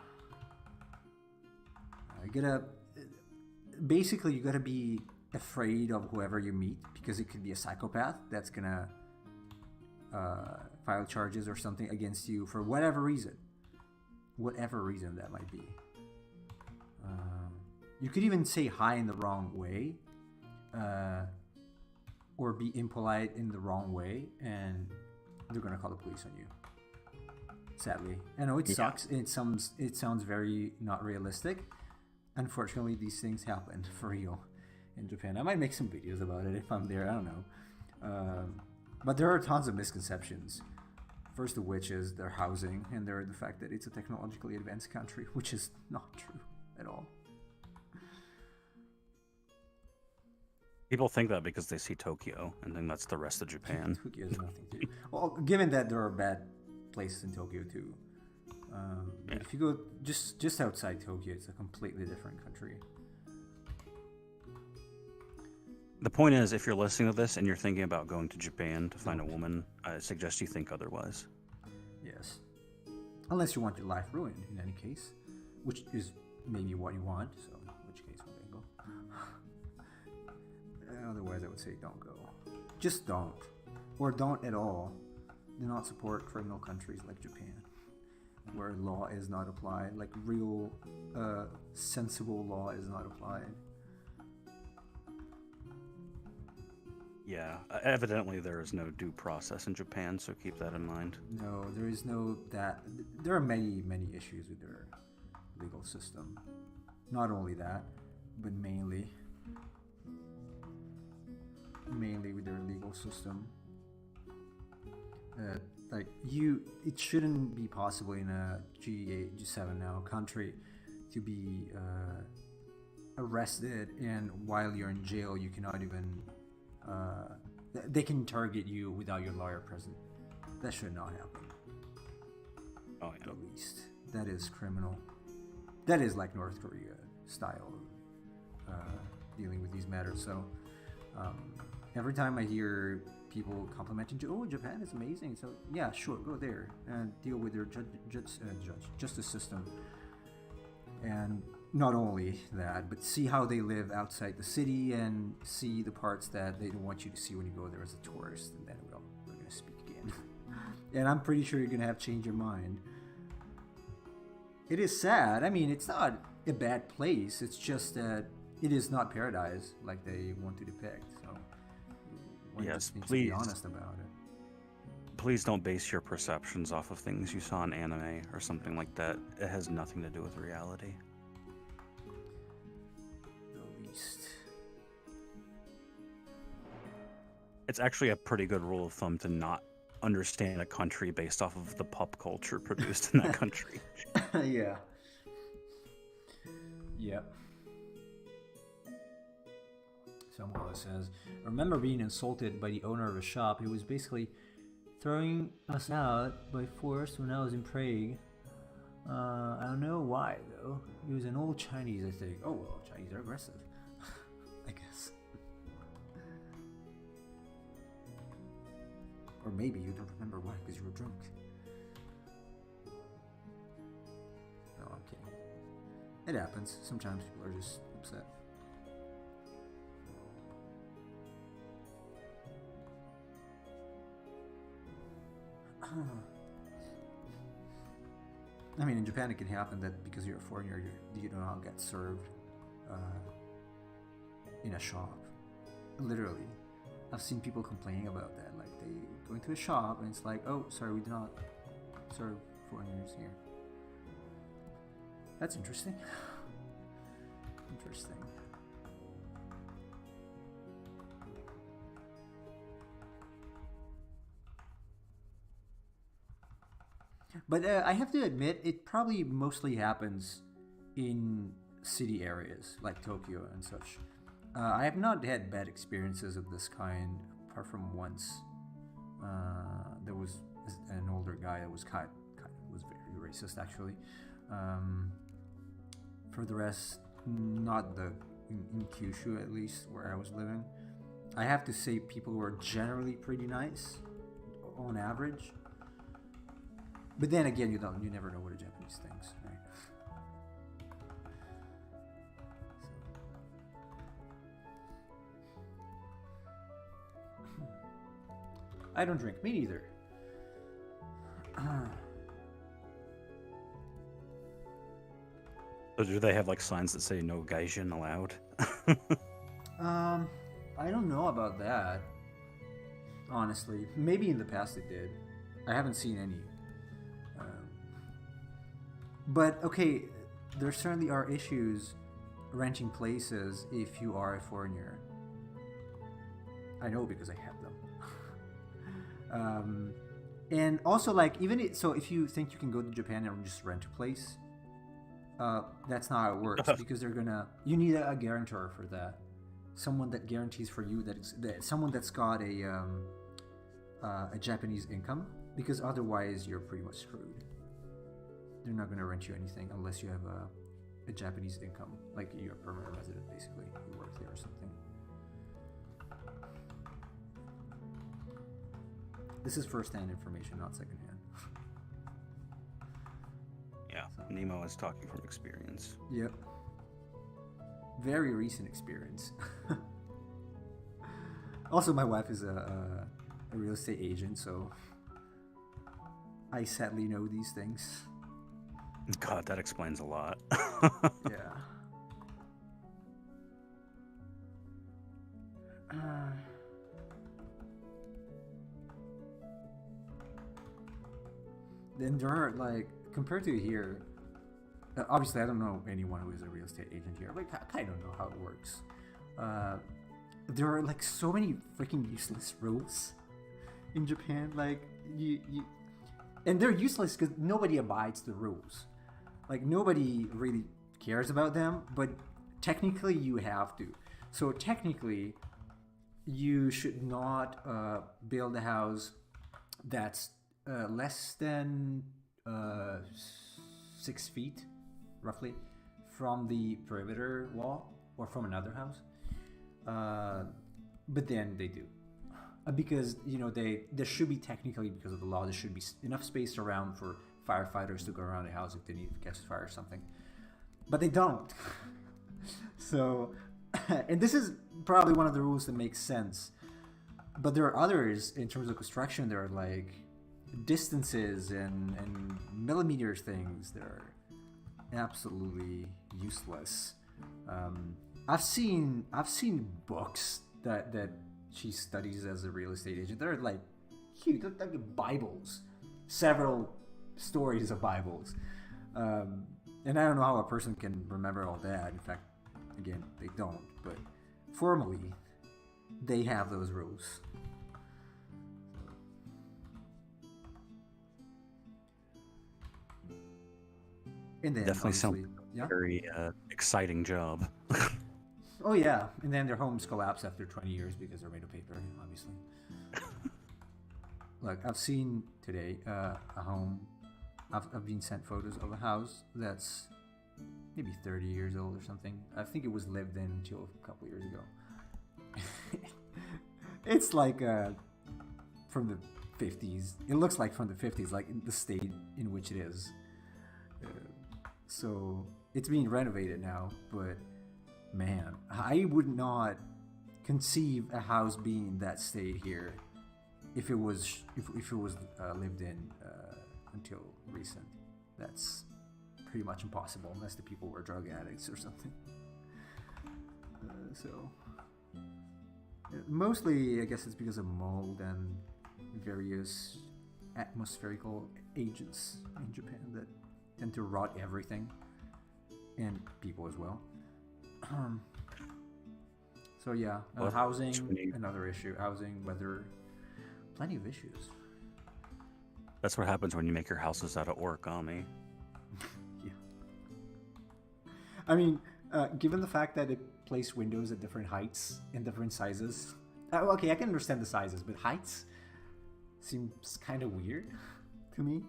[SPEAKER 1] you gotta be afraid of whoever you meet, because it could be a psychopath that's gonna file charges or something against you for whatever reason that might be. You could even say hi in the wrong way, or be impolite in the wrong way, and they're gonna call the police on you. Sadly, I know it sucks. It sounds very not realistic. Unfortunately, these things happen for real in Japan. I might make some videos about it if I'm there. I don't know. But there are tons of misconceptions. First of which is their housing, and the fact that it's a technologically advanced country, which is not true at all.
[SPEAKER 2] People think that because they see Tokyo, and then that's the rest of Japan.
[SPEAKER 1] Tokyo has nothing to do. Well, given that there are bad places in Tokyo too. If you go just outside Tokyo, it's a completely different country.
[SPEAKER 2] The point is, if you're listening to this and you're thinking about going to Japan to find a woman, I suggest you think otherwise.
[SPEAKER 1] Yes. Unless you want your life ruined, in any case. Which is maybe what you want, so in which case won't go. Otherwise, I would say don't go. Just don't. Or don't at all. Do not support criminal countries like Japan, where law is not applied, like real, sensible law is not applied.
[SPEAKER 2] Yeah, evidently there is no due process in Japan, so keep that in mind.
[SPEAKER 1] No, there is no that. There are many issues with their legal system. Not only that, but mainly. mainly with their legal system. Like it shouldn't be possible in a G8, G7 now country to be arrested, and while you're in jail, you cannot even. They can target you without your lawyer present. That should not happen.
[SPEAKER 2] Oh yeah.
[SPEAKER 1] At least that is criminal. That is like North Korea style dealing with these matters. So every time I hear people complimenting, oh, Japan is amazing. So yeah, sure, go there and deal with their justice system. And not only that, but see how they live outside the city and see the parts that they don't want you to see when you go there as a tourist. And then we're going to speak again. And I'm pretty sure you're going to have changed your mind. It is sad. I mean, it's not a bad place. It's just that it is not paradise like they want to depict. So one just needs to be honest about it.
[SPEAKER 2] Please don't base your perceptions off of things you saw in anime or something like that. It has nothing to do with reality.
[SPEAKER 1] The least.
[SPEAKER 2] It's actually a pretty good rule of thumb to not understand a country based off of the pop culture produced in that country.
[SPEAKER 1] Yeah. Yep. Someone says, I remember being insulted by the owner of a shop who was basically throwing us out by force when I was in Prague. I don't know why though. He was an old Chinese, I think. Oh well, Chinese are aggressive. I guess. Or maybe you don't remember why, because you were drunk. No, I'm kidding. It happens. Sometimes people are just upset. I mean, in Japan it can happen that because you're a foreigner, you do not get served in a shop. Literally. I've seen people complaining about that. Like, they go into a shop and it's like, oh, sorry, we do not serve foreigners here. That's interesting. Interesting. But I have to admit, it probably mostly happens in city areas like Tokyo and such. I have not had bad experiences of this kind, apart from once. There was an older guy that was was very racist, actually. For the rest, not in Kyushu, at least where I was living. I have to say, people were generally pretty nice, on average. But then again, you never know what a Japanese thinks, right? I don't drink. Me neither.
[SPEAKER 2] So do they have like signs that say no gaijin allowed?
[SPEAKER 1] I don't know about that. Honestly, maybe in the past it did. I haven't seen any. But okay, there certainly are issues renting places if you are a foreigner. I know because I had them. And also, like, so if you think you can go to Japan and just rent a place, that's not how it works, because you need a guarantor for that. Someone that guarantees for you that someone that's got a Japanese income, because otherwise you're pretty much screwed. They're not going to rent you anything unless you have a Japanese income, like you're a permanent resident, basically, who work there or something. This is first-hand information, not second-hand.
[SPEAKER 2] Yeah, so. Nemo is talking from experience.
[SPEAKER 1] Yep. Very recent experience. Also, my wife is a real estate agent, so I sadly know these things.
[SPEAKER 2] God, that explains a lot.
[SPEAKER 1] Yeah. Then there are, like, compared to here, obviously I don't know anyone who is a real estate agent here. Like, I don't know how it works. there are like so many freaking useless rules in Japan. Like and they're useless because nobody abides the rules. Like nobody really cares about them, but technically you have to. So technically, you should not build a house that's less than 6 feet, roughly, from the perimeter wall or from another house. But then they do. Because there should be technically, because of the law, there should be enough space around for firefighters to go around the house if they need to catch fire or something, but they don't. So, and this is probably one of the rules that makes sense, but there are others in terms of construction. There are like distances and millimeters things that are absolutely useless. I've seen books that she studies as a real estate agent. They're like huge, they're like Bibles, several stories of Bibles, and I don't know how a person can remember all that. In fact, again, they don't. But formally, they have those rules. And then
[SPEAKER 2] Definitely sounds
[SPEAKER 1] yeah?
[SPEAKER 2] very exciting job.
[SPEAKER 1] Oh yeah, and then their homes collapse after 20 years because they're made of paper, obviously. Like I've seen today a home. I've been sent photos of a house that's maybe 30 years old or something. I think it was lived in until a couple years ago. It's like from the 50s. It looks like from the 50s, like in the state in which it is. So it's being renovated now, but man, I would not conceive a house being in that state here if it was lived in until recent. That's pretty much impossible unless the people were drug addicts or something. So mostly, I guess it's because of mold and various atmospherical agents in Japan that tend to rot everything, and people as well. So yeah, housing, another issue. Housing, weather, plenty of issues.
[SPEAKER 2] That's what happens when you make your houses out of origami.
[SPEAKER 1] Yeah. I mean, given the fact that it placed windows at different heights and different sizes. Okay, I can understand the sizes, but heights seems kind of weird to me.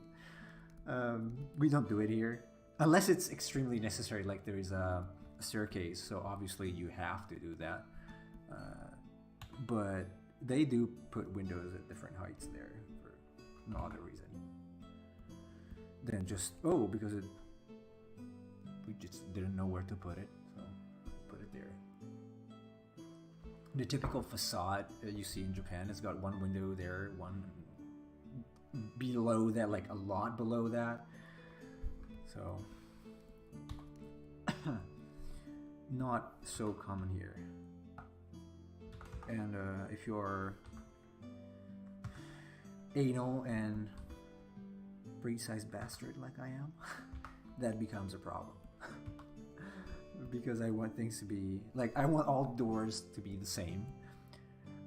[SPEAKER 1] We don't do it here. Unless it's extremely necessary, like there is a staircase, so obviously you have to do that. But they do put windows at different heights there for no other reason than just because we just didn't know where to put it, so put it there. The typical facade you see in Japan has got one window there, one below that, like a lot below that. So not so common here. And if you're anal and breed-sized bastard like I am, that becomes a problem. Because I want things to be like, I want all doors to be the same,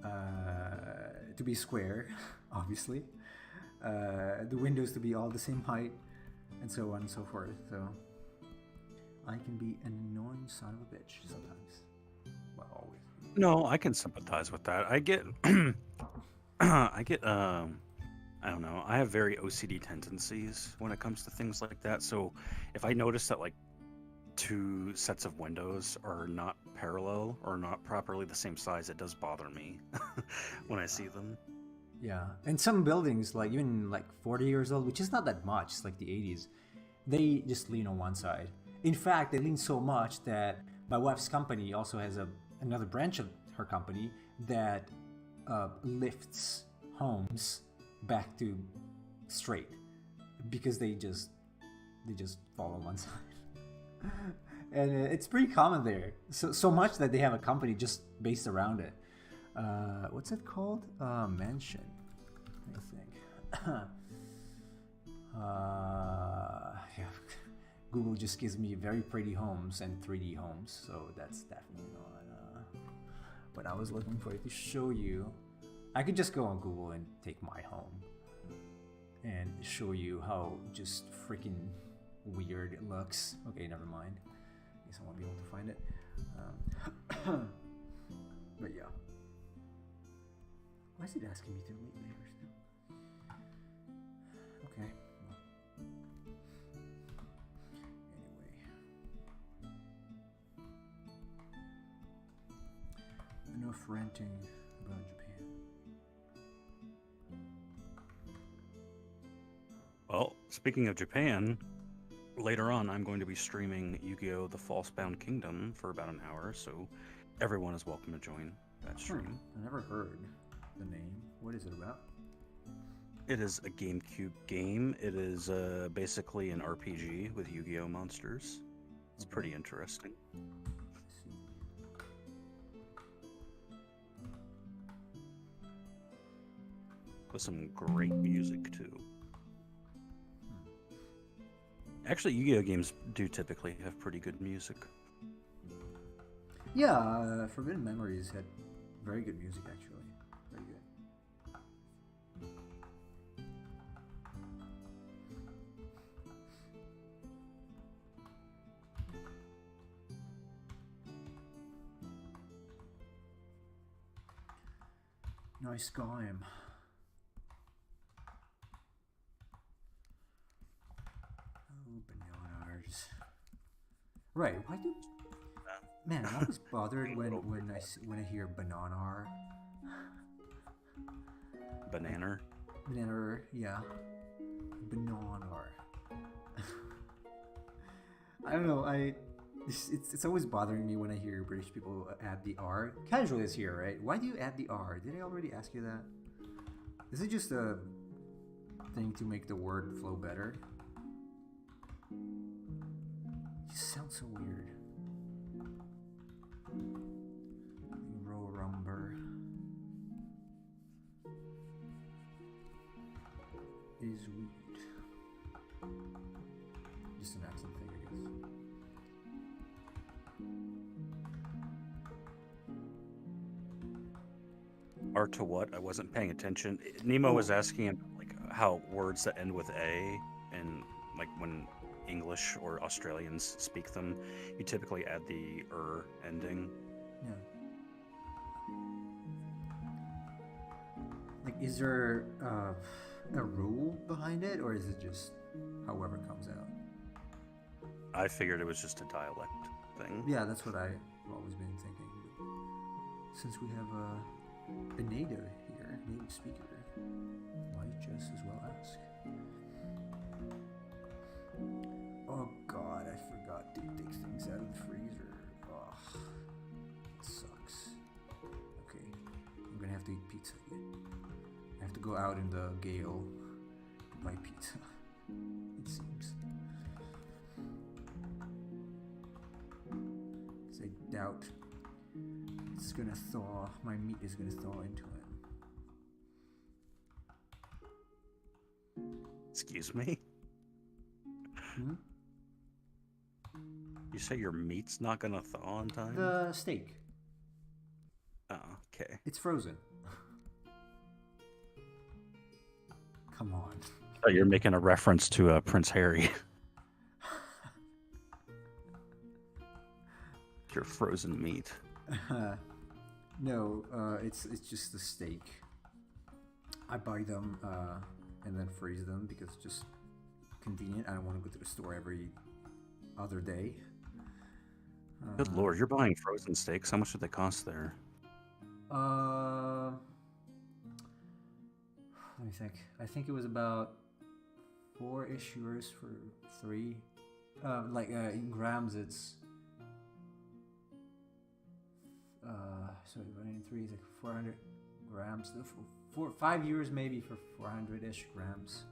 [SPEAKER 1] to be square, obviously, the windows to be all the same height, and so on and so forth. So I can be an annoying son of a bitch sometimes. Well, always.
[SPEAKER 2] No, I can sympathize with that. I get, I don't know. I have very OCD tendencies when it comes to things like that. So if I notice that like two sets of windows are not parallel or not properly the same size, it does bother me when I see them.
[SPEAKER 1] Yeah, and some buildings, like even like 40 years old, which is not that much, it's like the 80s, they just lean on one side. In fact, they lean so much that my wife's company also has another branch of her company that lifts homes back to straight because they just fall on one side. And it's pretty common there, so much that they have a company just based around it. What's it called? Mansion, I think. Yeah. Google just gives me very pretty homes and 3D homes, so that's definitely not but I was looking for it to show you. I could just go on Google and take my home and show you how just freaking weird it looks. Okay, never mind. I guess I won't be able to find it. But yeah. Why is it asking me to delete layers now? Okay. Anyway. Enough ranting about Japan.
[SPEAKER 2] Well, speaking of Japan, later on I'm going to be streaming Yu-Gi-Oh! The False-Bound Kingdom for about an hour, so everyone is welcome to join that stream.
[SPEAKER 1] I never heard the name. What is it about?
[SPEAKER 2] It is a GameCube game. It is basically an RPG with Yu-Gi-Oh! Monsters. It's pretty interesting.
[SPEAKER 1] Let's see.
[SPEAKER 2] With some great music, too. Actually, Yu-Gi-Oh! Games do typically have pretty good music.
[SPEAKER 1] Yeah, Forbidden Memories had very good music, actually. Very good. Nice game. Oh, bananas. Right, why do... Man, I'm always bothered when I hear bananar.
[SPEAKER 2] Bananer?
[SPEAKER 1] Bananar, yeah. Bananar. I don't know, it's always bothering me when I hear British people add the R. Casual is here, right? Why do you add the R? Did I already ask you that? Is it just a thing to make the word flow better? It just sounds so weird. Rumber is weird. Just an accent thing, I guess.
[SPEAKER 2] R to what? I wasn't paying attention. Nemo was asking him like how words that end with A, and like when English or Australians speak them, you typically add the ending.
[SPEAKER 1] Yeah. Like, is there a rule behind it, or is it just however it comes out?
[SPEAKER 2] I figured it was just a dialect thing.
[SPEAKER 1] Yeah, that's what I've always been thinking. But since we have a native here, native speaker, might just as well ask. Oh god, I forgot to take things out of the freezer. Oh, it sucks. Okay, I'm gonna have to eat pizza again. I have to go out in the gale and buy pizza. It seems. Because I doubt it's gonna thaw. My meat is gonna thaw into it.
[SPEAKER 2] Excuse me?
[SPEAKER 1] Hmm?
[SPEAKER 2] You say your meat's not gonna thaw in time?
[SPEAKER 1] The steak.
[SPEAKER 2] Oh, okay.
[SPEAKER 1] It's frozen. Come on.
[SPEAKER 2] Oh, you're making a reference to Prince Harry. Your frozen meat.
[SPEAKER 1] No, it's just the steak. I buy them and then freeze them because it's just convenient. I don't want to go to the store every other day.
[SPEAKER 2] Good lord, you're buying frozen steaks. How much do they cost there?
[SPEAKER 1] Let me think. I think it was about 4-ish euros for 3. In grams, it's so 3 is like 400 grams. 5 euros maybe for 400-ish grams.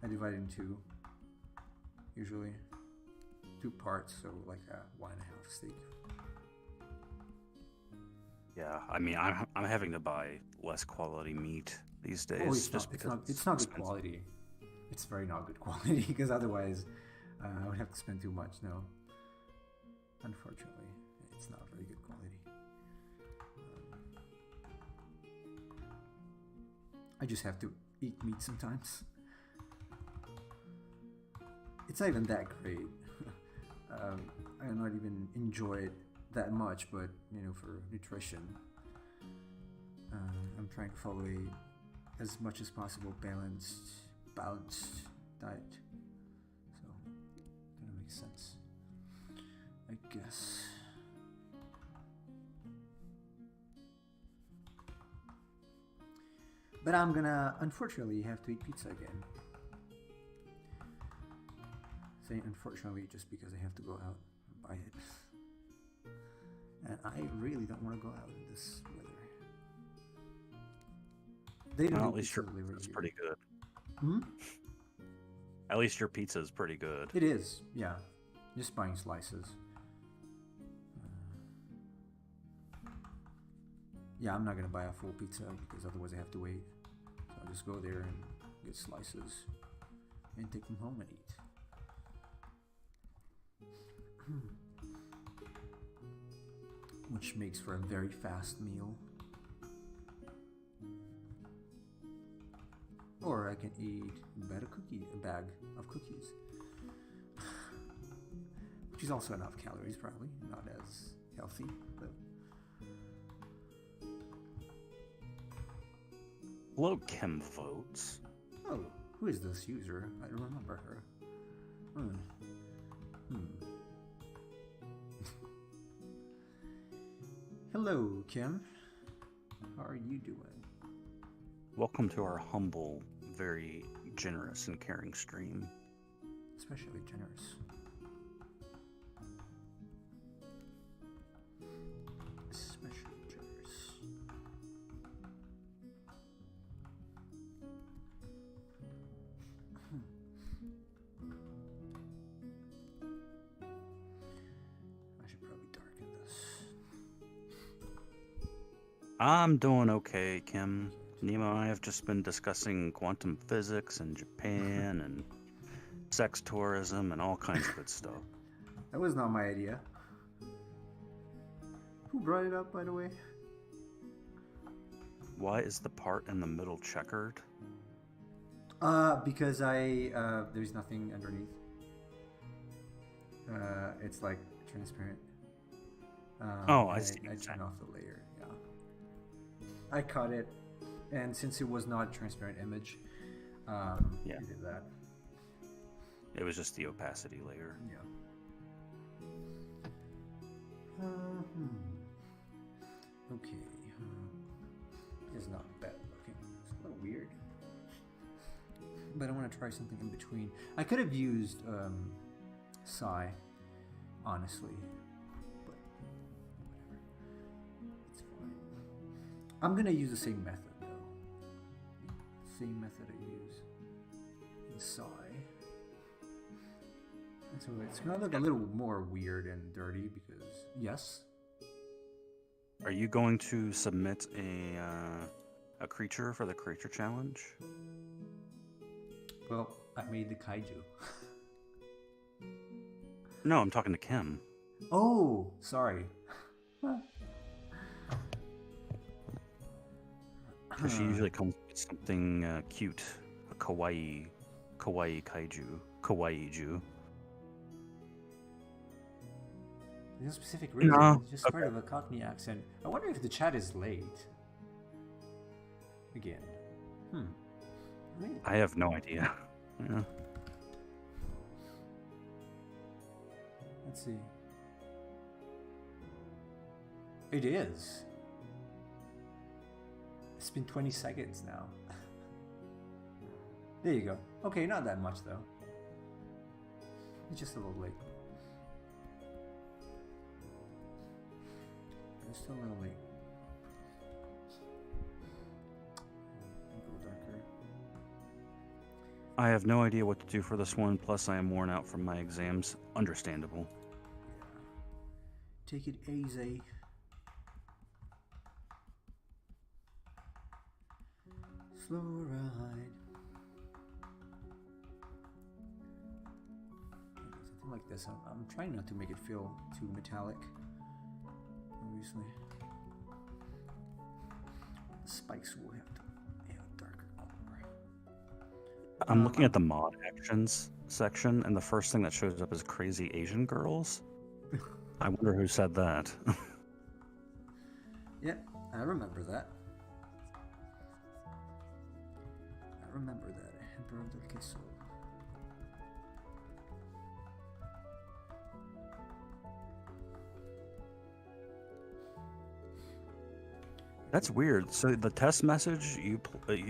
[SPEAKER 1] I divide it in 2, usually 2 parts, so like a 1.5 steak.
[SPEAKER 2] Yeah, I mean, I'm having to buy less quality meat these days.
[SPEAKER 1] Oh, it's
[SPEAKER 2] just
[SPEAKER 1] not,
[SPEAKER 2] because
[SPEAKER 1] it's not good quality. It's very not good quality because otherwise I would have to spend too much. No, unfortunately, it's not very good quality. I just have to eat meat sometimes. It's not even that great. I not even enjoy it that much, but you know, for nutrition, I'm trying to follow a as much as possible balanced diet. So kind of makes sense, I guess. But I'm gonna unfortunately have to eat pizza again. Saying unfortunately just because I have to go out and buy it. And I really don't want to go out in this weather. They don't
[SPEAKER 2] Well,
[SPEAKER 1] do
[SPEAKER 2] at least
[SPEAKER 1] pizza
[SPEAKER 2] your
[SPEAKER 1] delivery
[SPEAKER 2] pizza's
[SPEAKER 1] here.
[SPEAKER 2] pretty good.
[SPEAKER 1] Hmm?
[SPEAKER 2] At least your pizza is pretty good.
[SPEAKER 1] It is, yeah. Just buying slices. Yeah, I'm not gonna buy a full pizza because otherwise I have to wait. So I'll just go there and get slices and take them home and eat. Which makes for a very fast meal. Or I can eat a bag of cookies. Which is also enough calories, probably. Not as healthy, but...
[SPEAKER 2] Hello, Kim Votes.
[SPEAKER 1] Oh, who is this user? I don't remember her. Hello, Kim. How are you doing?
[SPEAKER 2] Welcome to our humble, very generous and caring stream.
[SPEAKER 1] Especially generous. Especially generous. I should probably darken this.
[SPEAKER 2] I'm doing okay, Kim. Nemo and I have just been discussing quantum physics and Japan and sex tourism and all kinds of good stuff.
[SPEAKER 1] That was not my idea. Who brought it up, by the way?
[SPEAKER 2] Why is the part in the middle checkered?
[SPEAKER 1] Because there's nothing underneath. It's like transparent.
[SPEAKER 2] I see.
[SPEAKER 1] I turned off the layer, yeah. I cut it, and since it was not a transparent image, I did that.
[SPEAKER 2] It was just the opacity layer.
[SPEAKER 1] Yeah. Okay. It's not bad looking. It's a little weird. But I want to try something in between. I could have used Psy, honestly. But whatever. It's fine. I'm going to use the same method, though. Same method I use in Psy. And so it's going to look a little more weird and dirty because, yes.
[SPEAKER 2] Are you going to submit a creature for the creature challenge?
[SPEAKER 1] Well, I made the kaiju.
[SPEAKER 2] No, I'm talking to Kim.
[SPEAKER 1] Oh, sorry.
[SPEAKER 2] Because she usually comes with something cute, a kawaii kaiju, kawaii-ju.
[SPEAKER 1] There's no specific reason.
[SPEAKER 2] No.
[SPEAKER 1] It's just part of a Cockney accent. I wonder if the chat is late. Again. Really?
[SPEAKER 2] I have no idea. Yeah.
[SPEAKER 1] Let's see. It is. It's been 20 seconds now. There you go. Okay, not that much though. It's just a little late. It's still a little late. Go darker.
[SPEAKER 2] I have no idea what to do for this one, plus I am worn out from my exams. Understandable.
[SPEAKER 1] Yeah. Take it easy. Slow ride. Something like this. I'm trying not to make it feel too metallic. Obviously. The spikes will have to have a darker
[SPEAKER 2] I'm looking at the mod actions section, and the first thing that shows up is crazy Asian girls. I wonder who said that.
[SPEAKER 1] Yeah, I remember that. I remember that. Emperor of the Castle.
[SPEAKER 2] That's weird. So the test message you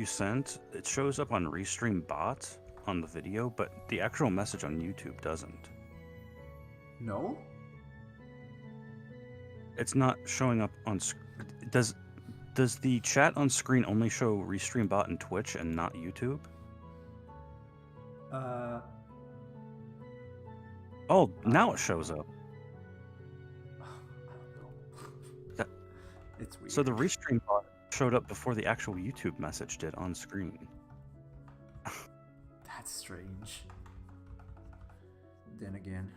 [SPEAKER 2] sent, it shows up on Restream Bot on the video, but the actual message on YouTube doesn't.
[SPEAKER 1] No?
[SPEAKER 2] It's not showing up on does the chat on screen only show Restream Bot and Twitch and not YouTube? Oh, now it shows up.
[SPEAKER 1] I don't know. It's weird.
[SPEAKER 2] So the Restream Bot showed up before the actual YouTube message did on screen.
[SPEAKER 1] That's strange. Then again,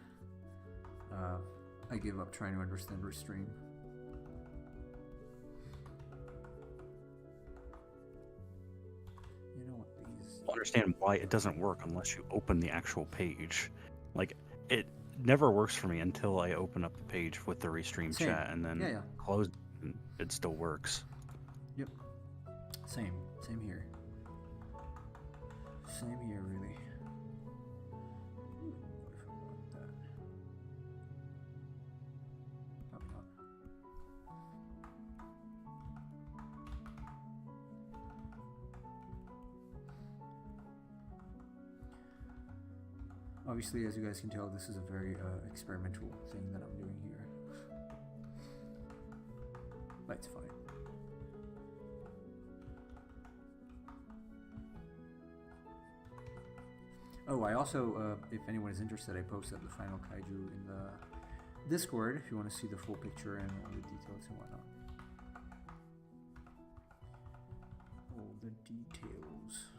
[SPEAKER 1] I give up trying to understand Restream. You know what these...
[SPEAKER 2] I understand why it doesn't work unless you open the actual page. Like, it never works for me until I open up the page with the Restream
[SPEAKER 1] Same.
[SPEAKER 2] chat and then close it, and it still works.
[SPEAKER 1] Yep. Same here. Same here, really. Ooh, what if I want that? Probably not. Obviously, as you guys can tell, this is a very experimental thing that I'm doing here. But it's fine. Oh, I also, if anyone is interested, I posted the final kaiju in the Discord if you want to see the full picture and all the details and whatnot. All the details.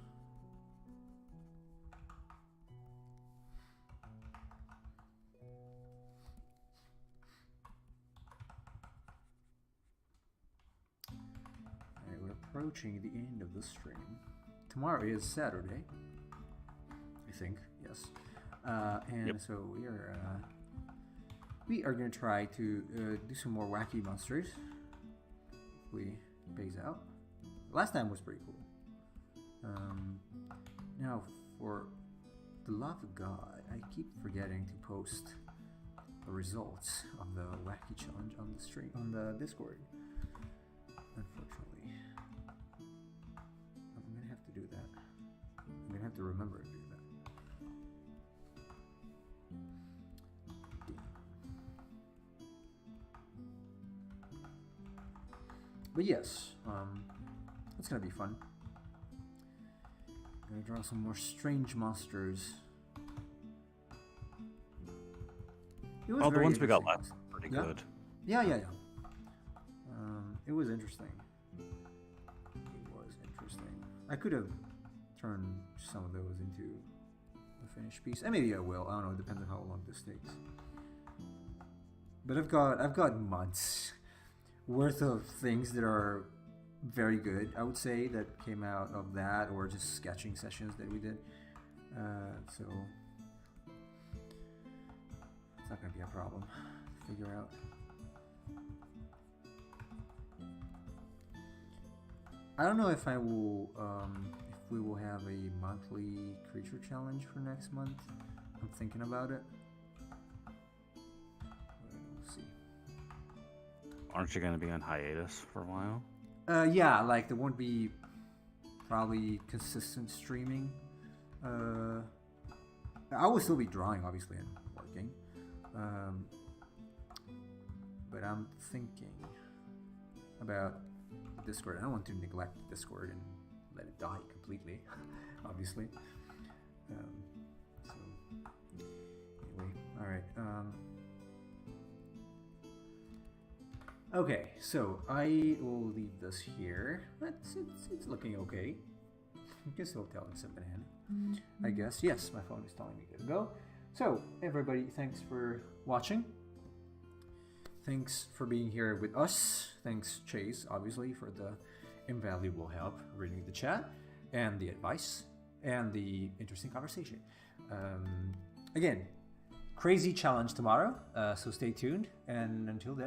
[SPEAKER 1] Alright, we're approaching the end of the stream. Tomorrow is Saturday. I think, yes. And so we are going to try to do some more wacky monsters. Hopefully it pays out. Last time was pretty cool. Now, for the love of God, I keep forgetting to post the results of the wacky challenge on the stream, on the Discord. Unfortunately, I'm going to have to do that. I'm going to have to remember to do that. But yes, it's gonna be fun. I'm gonna draw some more strange monsters.
[SPEAKER 2] Oh, the ones we got last were pretty good.
[SPEAKER 1] Yeah. It was interesting. I could have turned some of those into a finished piece, and maybe I will. I don't know. It depends on how long this takes. But I've got months worth of things that are very good, I would say, that came out of that, or just sketching sessions that we did. So it's not going to be a problem to figure out. I don't know if I will, if we will have a monthly creature challenge for next month. I'm thinking about it. We'll see.
[SPEAKER 2] Aren't you going to be on hiatus for a while?
[SPEAKER 1] Yeah, like there won't be probably consistent streaming. I will still be drawing, obviously, and working. But I'm thinking about the Discord. I don't want to neglect the Discord and let it die completely, obviously. So, anyway, alright. Okay, so I will leave this here. It's looking okay. I guess it'll tell it's a banana. I guess. Yes, my phone is telling me to go. So, everybody, thanks for watching. Thanks for being here with us. Thanks, Chase, obviously, for the invaluable help reading the chat and the advice. and the interesting conversation. Again, crazy challenge tomorrow, so stay tuned. And until then,